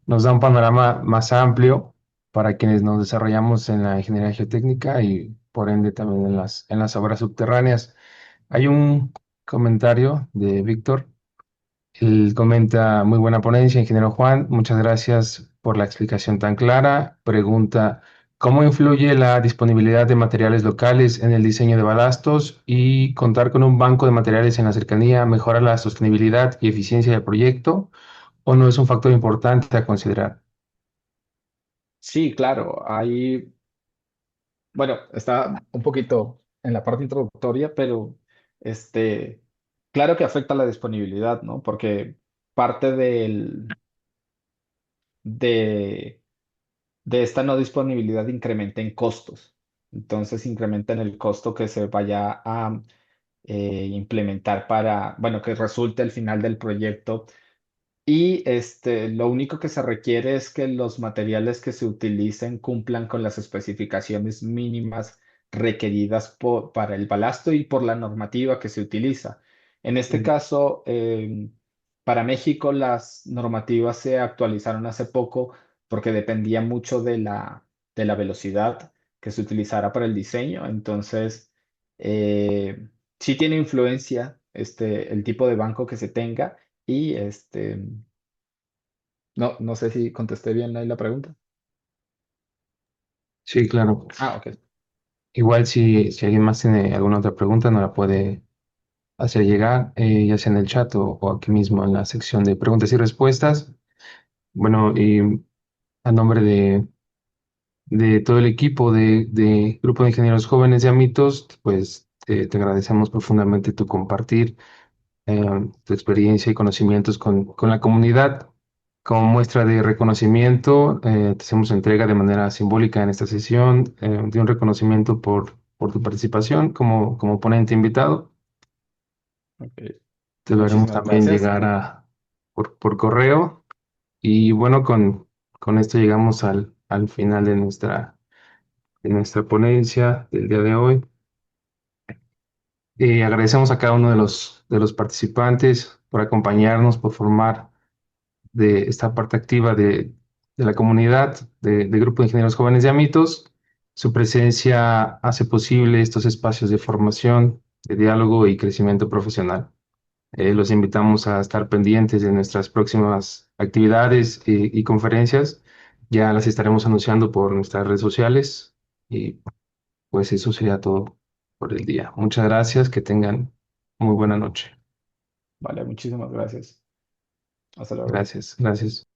nos da un panorama más amplio para quienes nos desarrollamos en la ingeniería geotécnica y por ende también en las obras subterráneas. Hay un comentario de Víctor. Él comenta, muy buena ponencia, ingeniero Juan, muchas gracias por la explicación tan clara. Pregunta, ¿cómo influye la disponibilidad de materiales locales en el diseño de balastos y contar con un banco de materiales en la cercanía mejora la sostenibilidad y eficiencia del proyecto o no es un factor importante a considerar? Sí, claro, hay Bueno, está un poquito en la parte introductoria, pero este, claro que afecta la disponibilidad, ¿no? Porque parte de, de esta no disponibilidad incrementa en costos. Entonces incrementa en el costo que se vaya a implementar para, bueno, que resulte al final del proyecto. Y lo único que se requiere es que los materiales que se utilicen cumplan con las especificaciones mínimas requeridas para el balasto y por la normativa que se utiliza. En este Mm. caso, para México las normativas se actualizaron hace poco porque dependía mucho de la velocidad que se utilizara para el diseño. Entonces, sí tiene influencia el tipo de banco que se tenga y no sé si contesté bien ahí la pregunta. Sí, claro. Ah, ok. Igual si alguien más tiene alguna otra pregunta, nos la puede hacer llegar, ya sea en el chat o aquí mismo en la sección de preguntas y respuestas. Bueno, y a nombre de todo el equipo de Grupo de Ingenieros Jóvenes de Amitos, pues te agradecemos profundamente tu compartir tu experiencia y conocimientos con la comunidad. Como muestra de reconocimiento, te hacemos entrega de manera simbólica en esta sesión de un reconocimiento por tu participación como ponente invitado. Ok. Te lo haremos Muchísimas también gracias. llegar por correo. Y bueno, con esto llegamos al final de nuestra ponencia del día de hoy. Agradecemos a cada uno de los participantes por acompañarnos, por formar de esta parte activa de la comunidad, de Grupo de Ingenieros Jóvenes de Amitos. Su presencia hace posible estos espacios de formación, de diálogo y crecimiento profesional. Los invitamos a estar pendientes de nuestras próximas actividades y conferencias. Ya las estaremos anunciando por nuestras redes sociales y pues eso sería todo por el día. Muchas gracias, que tengan muy buena noche. Vale, muchísimas gracias. Hasta luego. Gracias, gracias.